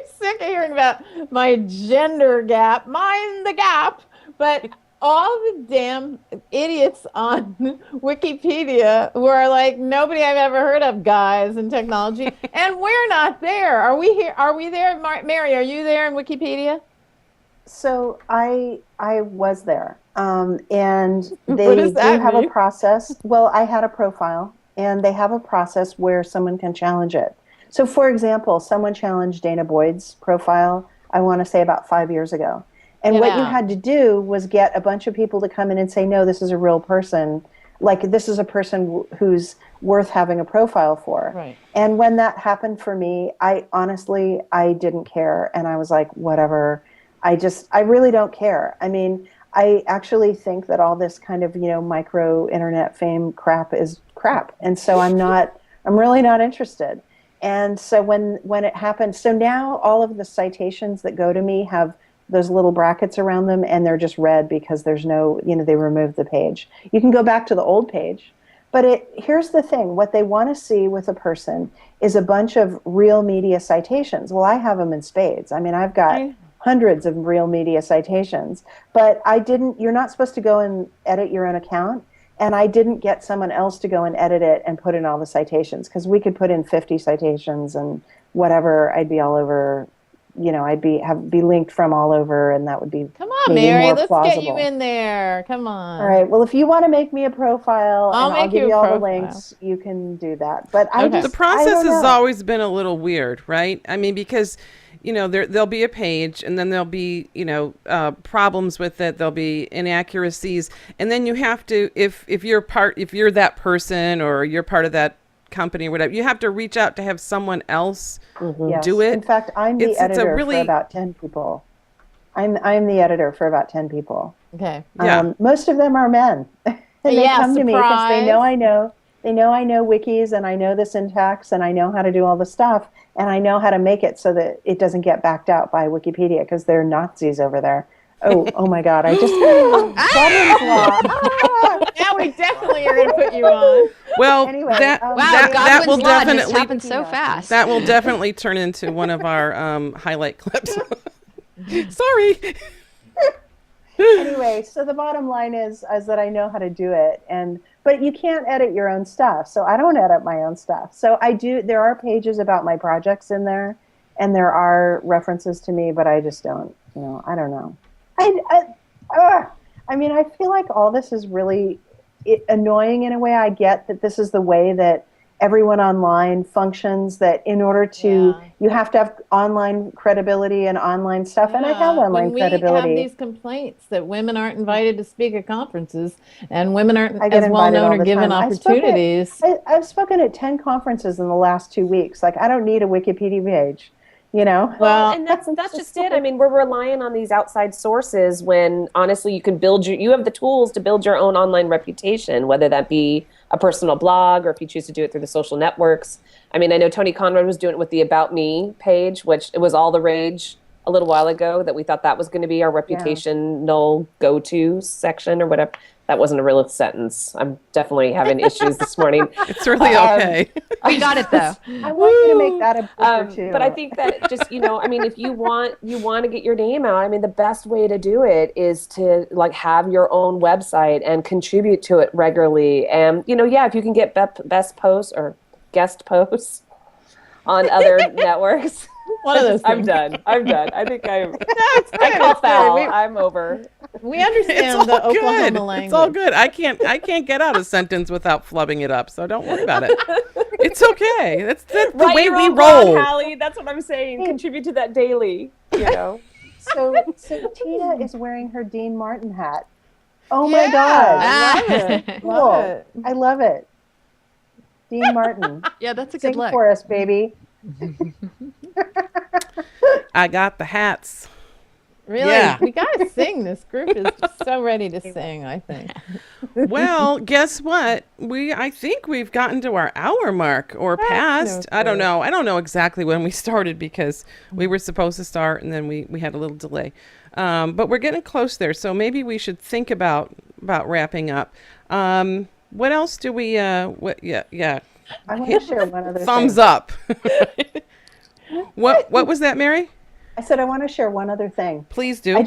sick of hearing about my gender gap, mind the gap. But all the damn idiots on Wikipedia who are like, nobody I've ever heard of, guys, in technology. And we're not there. Are we here? Are we there? Mary, are you there in Wikipedia? So I was there. And they do have a process. Well, I had a profile. And they have a process where someone can challenge it. So, for example, someone challenged Dana Boyd's profile, I want to say about 5 years ago. And what you had to do was get a bunch of people to come in and say, no, this is a real person. Like, this is a person who's worth having a profile for. Right. And when that happened for me, I didn't care. And I was like, whatever. I really don't care. I mean, I actually think that all this kind of, micro internet fame crap is crap. And so I'm really not interested. And so when it happened, so now all of the citations that go to me have those little brackets around them, and they're just red because there's no, they removed the page. You can go back to the old page. But here's the thing. What they want to see with a person is a bunch of real media citations. Well, I have them in spades. I mean, I've got hundreds of real media citations, but you're not supposed to go and edit your own account. And I didn't get someone else to go and edit it and put in all the citations, because we could put in 50 citations and whatever, I'd be all over, I'd be linked from all over, and that would be Come on, Mary, let's get you in there. Come on. All right. Well, if you want to make me a profile, I'll give you all the links, you can do that. But the process has always been a little weird, right? I mean, because there'll be a page, and then there'll be, problems with it. There'll be inaccuracies, and then you have to, if you're that person or you're part of that company or whatever, you have to reach out to have someone else Yes. do it. In fact, I'm the editor for about 10 people. I'm the editor for about 10 people. Okay. Yeah. Most of them are men. And they come to me because they know I know wikis, and I know the syntax, and I know how to do all the stuff, and I know how to make it so that it doesn't get backed out by Wikipedia, because they're Nazis over there. Oh my God! I just Godwin's law. Now we definitely are going to put you on. Well, Anyway, that wow, that will Godwin's Law just definitely happened so fast. that will definitely turn into one of our highlight clips. Sorry. Anyway, so the bottom line is that I know how to do it, but you can't edit your own stuff, so I don't edit my own stuff. So I do. There are pages about my projects in there, and there are references to me, but I just don't. I don't know. I mean, I feel like all this is really annoying in a way. I get that this is the way that everyone online functions, that in order to, you have to have online credibility and online stuff. And I have online credibility. We have these complaints that women aren't invited to speak at conferences, and women aren't I get as well invited all known or the given time. opportunities. I've spoken at 10 conferences in the last 2 weeks. Like, I don't need a Wikipedia page. Well, and that's just it. I mean, we're relying on these outside sources when honestly you can you have the tools to build your own online reputation, whether that be a personal blog or if you choose to do it through the social networks. I mean, I know Tony Conrad was doing it with the About Me page, which it was all the rage a little while ago, that we thought that was going to be our reputational go-to section or whatever. That wasn't a real sentence. I'm definitely having issues this morning. It's really okay. We got it though. I want you to make that a book or two. But I think that just, I mean, if you want to get your name out, I mean, the best way to do it is to have your own website and contribute to it regularly. And, if you can get best posts or guest posts on other networks. One of those I'm done. I think I call foul. I'm over. We understand the Oklahoma good. language. It's all good. I can't get out a sentence without flubbing it up, so don't worry about it. It's okay. That's the way we roll. Hallie, that's what I'm saying. Contribute to that daily. So Tina is wearing her Dean Martin hat. Oh my God! I love it. Cool. Love it. I love it. Dean Martin. Yeah, that's a good Sing look. for us, baby. I got the hats. Really? Yeah. We got to sing. This group is just so ready to sing, I think. Well, guess what? I think we've gotten to our hour mark or past. no I don't good. know. I don't know exactly when we started because we were supposed to start and then we had a little delay. But we're getting close there. So maybe we should think about wrapping up. What else do we, yeah. I want to share one other Thumbs thing. up. What was that, Mary? I said I want to share one other thing. Please do. I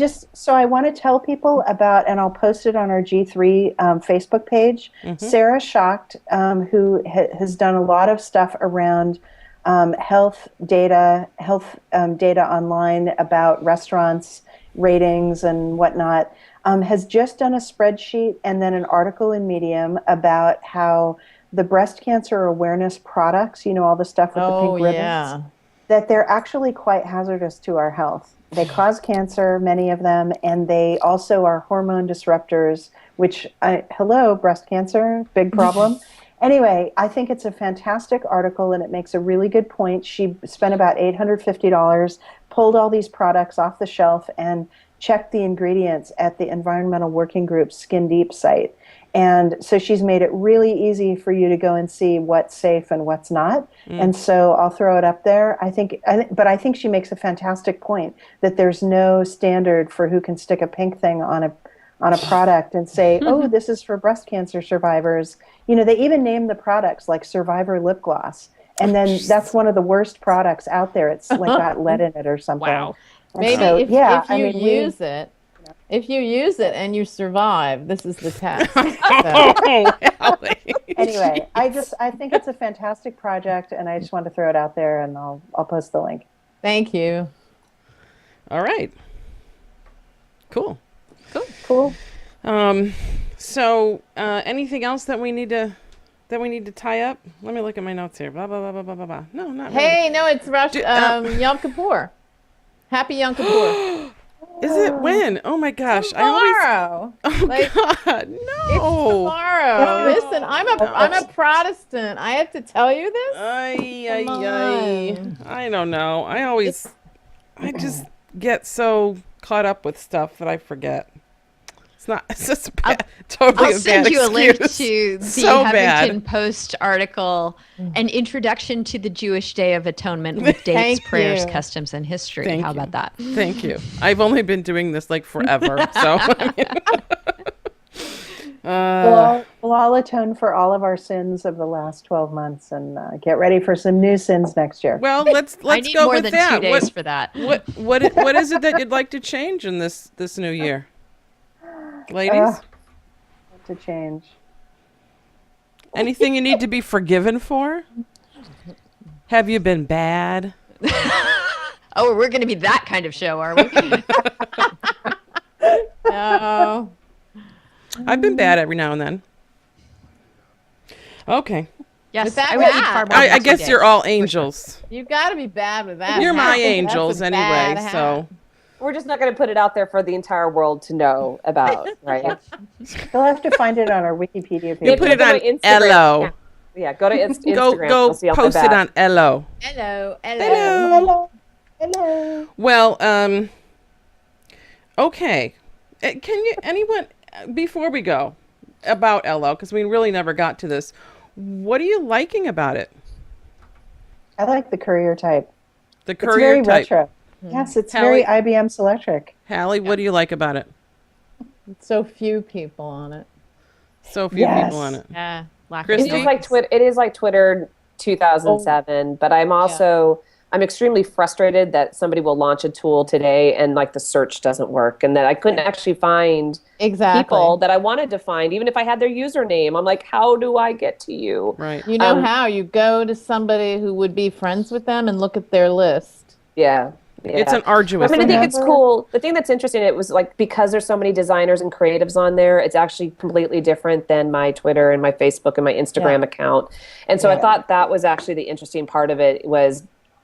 want to tell people about, and I'll post it on our G3 Facebook page. Sarah Schacht, who has done a lot of stuff around health data online about restaurants, ratings, and whatnot, has just done a spreadsheet and then an article in Medium about how the breast cancer awareness products, all the stuff with the pink ribbons, that they're actually quite hazardous to our health. They cause cancer, many of them, and they also are hormone disruptors, which, hello, breast cancer, big problem. Anyway, I think it's a fantastic article, and it makes a really good point. She spent about $850, pulled all these products off the shelf, and checked the ingredients at the Environmental Working Group's Skin Deep site. And so she's made it really easy for you to go and see what's safe and what's not. And so I'll throw it up there. I think she makes a fantastic point that there's no standard for who can stick a pink thing on a product and say, oh, this is for breast cancer survivors. They even name the products like Survivor lip gloss. And then that's one of the worst products out there. It's like got lead in it or something. Wow. And Maybe so, if you use it and you survive, this is the test. Anyway, I think it's a fantastic project, and I just wanted to throw it out there, and I'll post the link. Thank you. All right. Cool. So anything else that we need to tie up? Let me look at my notes here. Blah blah blah blah blah blah. No, not really. Hey, no, it's Yom Kippur. Happy Yom Kippur. Is it when? Oh my gosh! Tomorrow. Oh Like, God, It's no! tomorrow. Listen, I'm a Protestant. I have to tell you this. Ay, Come ay. on. I don't know. I just get so caught up with stuff that I forget. It's just bad, totally I'll a bad send you a link excuse. to the So Huffington bad. Post article, An Introduction to the Jewish Day of Atonement with dates, Thank prayers, you. customs, and history. Thank How you. about that? Thank you. I've only been doing this like forever, so. We'll all atone for all of our sins of the last 12 months and get ready for some new sins next year. Well, let's I need go more with than that. 2 days for that. What is it that you'd like to change in this new year, ladies? To change. Anything you need to be forgiven for? Have you been bad? Oh, we're going to be that kind of show, are we? No. I've been bad every now and then. Okay. Yes, With that I would need hat. far more than I 2 guess days. you're all angels. You've got to be bad with that. You're my hat. angels That's a bad anyway, hat. so. We're just not going to put it out there for the entire world to know about, right? You'll have to find it on our Wikipedia You page. put it Go to on my Instagram Ello. account. Yeah, go to Instagram. Go You'll see all my post it bad. on Ello. Hello. Hello. Hello. Well, okay. Can anyone, before we go, about Ello, because we really never got to this, what are you liking about it? I like the courier type. The It's courier very type. retro. Yes, it's Hallie- very IBM Selectric. Hallie, what do you like about it? So few people on it. So few Yes. people on it. Yeah, lack Christy? of It is like Twitter. It is like Twitter 2007. But I'm extremely frustrated that somebody will launch a tool today and like the search doesn't work, and that I couldn't actually find Exactly. people that I wanted to find, even if I had their username. I'm like, how do I get to you? Right. You know how you go to somebody who would be friends with them and look at their list. Yeah. It's an arduous I mean, I think thing. it's cool. The thing that's interesting, it was like because there's so many designers and creatives on there, it's actually completely different than my Twitter and my Facebook and my Instagram account. And so I thought that was actually the interesting part of it, was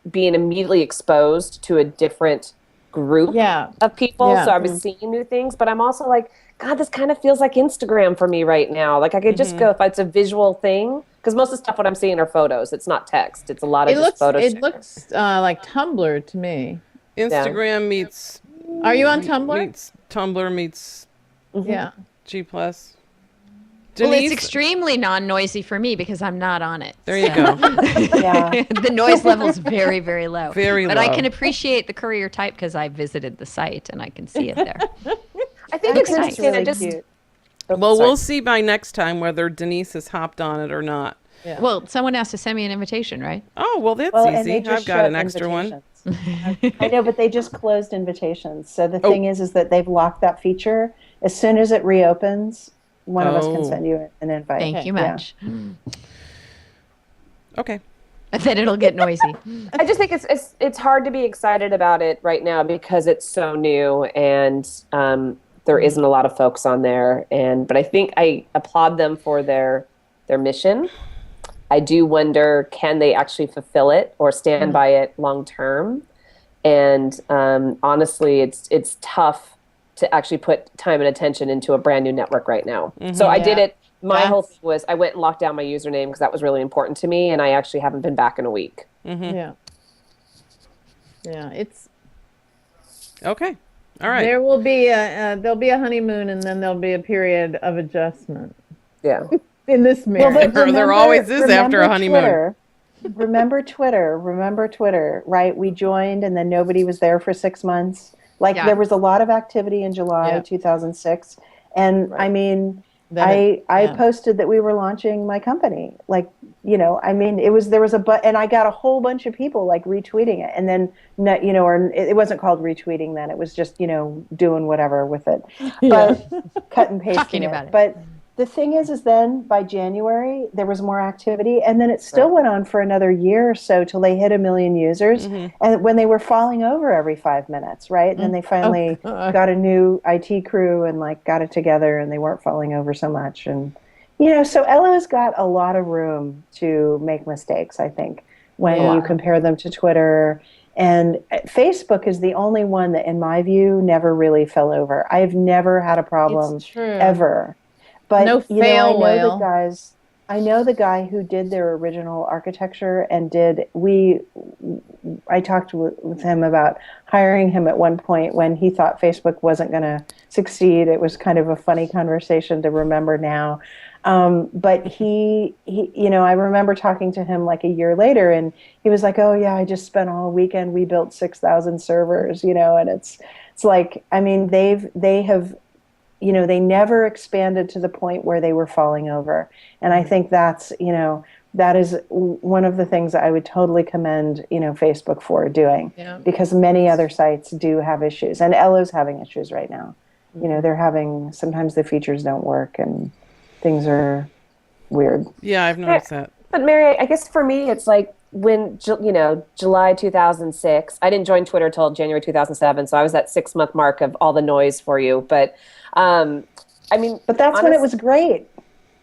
being immediately exposed to a different group of people. Yeah. So I was seeing new things, but I'm also like, God, this kind of feels like Instagram for me right now. Like I could just go, if it's a visual thing, because most of the stuff what I'm seeing are photos. It's not text. It's a lot of just photos. It looks like Tumblr to me. Instagram meets. Are you on Tumblr? Meets Tumblr meets Yeah. G plus. Well, Denise, it's extremely non-noisy for me because I'm not on it. there you so. go. The noise level's very, very low. Very but low. I can appreciate the courier type because I visited the site and I can see it there. I think it's interesting. really I just cute. Well, sorry. we'll see by next time whether Denise has hopped on it or not. Yeah. Well, someone has to send me an invitation, right? Oh, well, that's Well, and easy. they just I've got shut an extra one. invitations. I know, but they just closed invitations. So the thing is that they've locked that feature. As soon as it reopens, one of us can send you an invite. Thank you Yeah. much. Okay. Then it'll get noisy. I just think it's hard to be excited about it right now because it's so new and there isn't a lot of folks on there. But I think I applaud them for their mission. I do wonder, can they actually fulfill it or stand by it long term? And honestly, it's tough to actually put time and attention into a brand new network right now. So I did it. My whole thing was I went and locked down my username because that was really important to me, and I actually haven't been back in a week. Yeah. Yeah. It's Okay. All right. there will be there'll be a honeymoon and then there'll be a period of adjustment Yeah. in this marriage. There always is after a honeymoon. Remember Twitter, right? We joined and then nobody was there for 6 months. Like there was a lot of activity in July 2006. And I mean, I posted that we were launching my company. Like, you know, I mean, there was and I got a whole bunch of people like retweeting it. And then, you know, or it wasn't called retweeting then. It was just, you know, doing whatever with it. But cut and pasting Talking about it. But the thing is then by January, there was more activity. And then it still went on for another year or so till they hit 1 million users. And when they were falling over every 5 minutes, right? And then they finally got a new IT crew and like got it together and they weren't falling over so much. And, you know, so Ello's got a lot of room to make mistakes, I think, when you compare them to Twitter And Facebook is the only one that, in my view, never really fell over. I've never had a problem It's true. ever. But No you know, fail whale. I know the guy who did their original architecture and I talked with him about hiring him at one point when he thought Facebook wasn't going to succeed. It was kind of a funny conversation to remember now. But you know, I remember talking to him like a year later, and he was like, "Oh yeah, I just spent all weekend. We built 6,000 servers, you know." And it's like, I mean, they have, you know, they never expanded to the point where they were falling over. And I think that's, you know, that is one of the things that I would totally commend, you know, Facebook for doing, because many other sites do have issues, and Ello's having issues right now. You know, they're having, sometimes the features don't work and things are weird. Yeah, I've noticed that. But Mary, I guess for me, it's like when, you know, July 2006, I didn't join Twitter till January 2007. So I was that 6 month mark of all the noise for you. But I mean, but that's when it was great.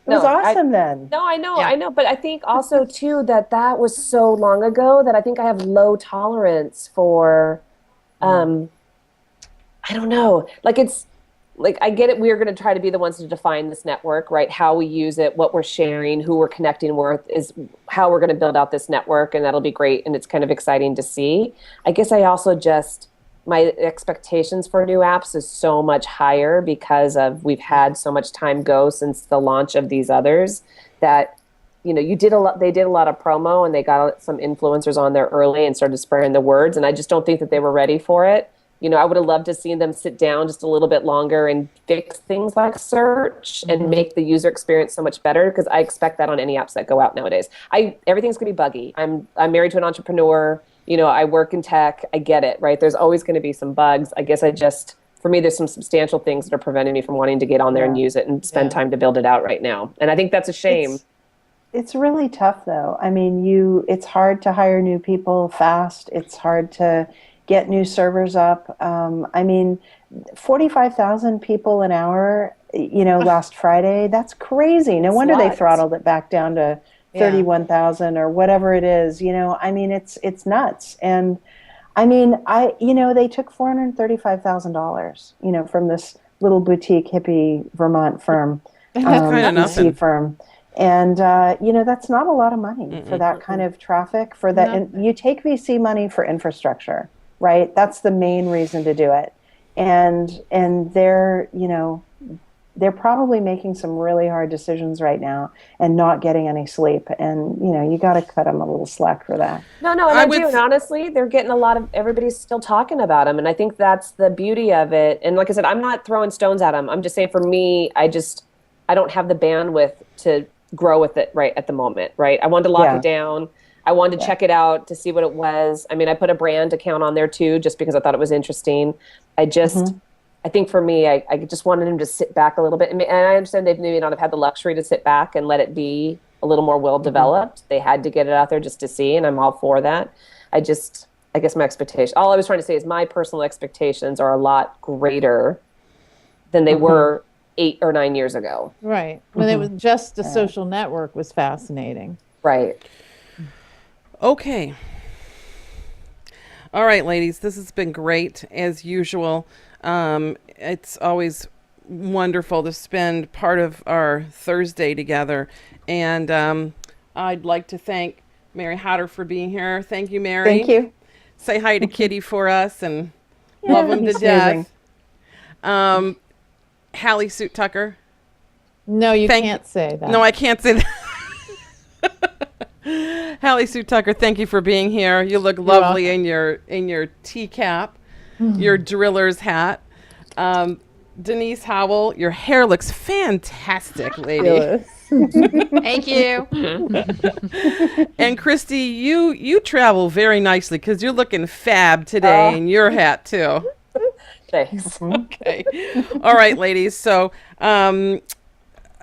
It was awesome then. No, I know. But I think also too, that was so long ago that I think I have low tolerance for, I don't know, like it's, like, I get it. We're going to try to be the ones to define this network, right? How we use it, what we're sharing, who we're connecting with is how we're going to build out this network. And that'll be great. And it's kind of exciting to see. I guess I also just, my expectations for new apps is so much higher because of, we've had so much time go since the launch of these others that, you know, they did a lot of promo and they got some influencers on there early and started spreading the words. And I just don't think that they were ready for it. You know, I would have loved to see them sit down just a little bit longer and fix things like search and make the user experience so much better, because I expect that on any apps that go out nowadays. Everything's going to be buggy. I'm married to an entrepreneur. You know, I work in tech. I get it, right? There's always going to be some bugs. I guess for me, there's some substantial things that are preventing me from wanting to get on there and use it and spend time to build it out right now. And I think that's a shame. It's really tough though. I mean, it's hard to hire new people fast. It's hard to get new servers up. I mean, 45,000 people an hour, you know, last Friday, that's crazy. No wonder they throttled it back down to 31,000 or whatever it is, you know. I mean, it's nuts. And I mean, you know, they took $435,000, you know, from this little boutique hippie Vermont firm, VC firm. And, you know, that's not a lot of money for that kind of traffic, for that. And you take VC money for infrastructure, right? That's the main reason to do it. And they're, you know, they're probably making some really hard decisions right now and not getting any sleep. And, you know, you got to cut them a little slack for that. No, and I do. And honestly, they're getting everybody's still talking about them. And I think that's the beauty of it. And like I said, I'm not throwing stones at them. I'm just saying, for me, I don't have the bandwidth to grow with it right at the moment, right? I wanted to lock it down. I wanted to check it out to see what it was. I mean, I put a brand account on there too, just because I thought it was interesting. I think for me, I just wanted him to sit back a little bit. And I understand they've maybe not have had the luxury to sit back and let it be a little more well-developed. They had to get it out there just to see, and I'm all for that. I guess my expectation, all I was trying to say is my personal expectations are a lot greater than they were 8 or 9 years ago. Right. When it was just a social network was fascinating. Right. Okay. All right, ladies, this has been great as usual. It's always wonderful to spend part of our Thursday together. And I'd like to thank Mary Hatter for being here. Thank you, Mary. Thank you. Say hi to Kitty for us and love him to death. Hallie Suit Tucker. No, you can't say that. No, I can't say that. Hallie Sue Tucker, thank you for being here. You look lovely in your tea cap, your driller's hat. Denise Howell, your hair looks fantastic, lady. Thank you. And Christy, you travel very nicely because you're looking fab today in your hat too. Thanks. Okay. All right, ladies. So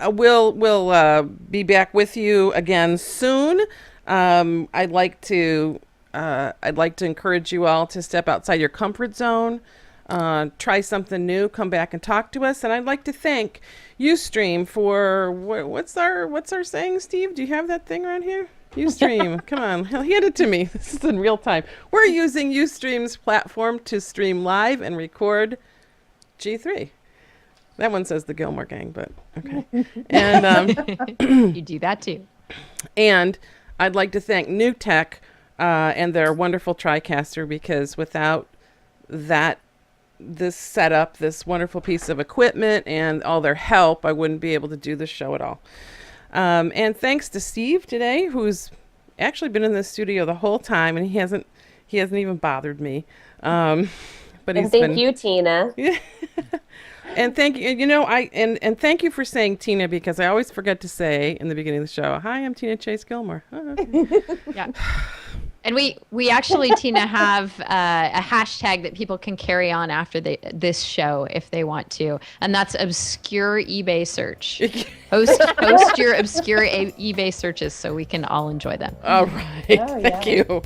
we'll be back with you again soon. I'd like to encourage you all to step outside your comfort zone. try something new, come back and talk to us. And I'd like to thank Ustream for what's our saying, Steve? Do you have that thing around here? Ustream, come on, hand it to me. This is in real time. We're using Ustream's platform to stream live and record G3. That one says the Gilmore Gang, but okay. And You do that too. and I'd like to thank New Tech and their wonderful TriCaster, because without this setup, this wonderful piece of equipment, and all their help, I wouldn't be able to do this show at all. And thanks to Steve today, who's actually been in the studio the whole time, and he hasn't even bothered me. But and thank you, Tina. And thank you. And thank you for saying Tina, because I always forget to say in the beginning of the show, "Hi, I'm Tina Chase Gilmore." Oh, okay. Yeah. And we actually, Tina, have a hashtag that people can carry on after this show if they want to, and that's obscure eBay search. Host your obscure eBay searches so we can all enjoy them. All right. Thank you.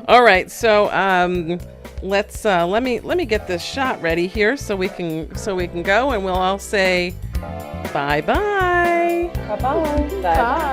All right. So let's let me get this shot ready here so we can go, and we'll all say bye bye. Bye-bye. Bye.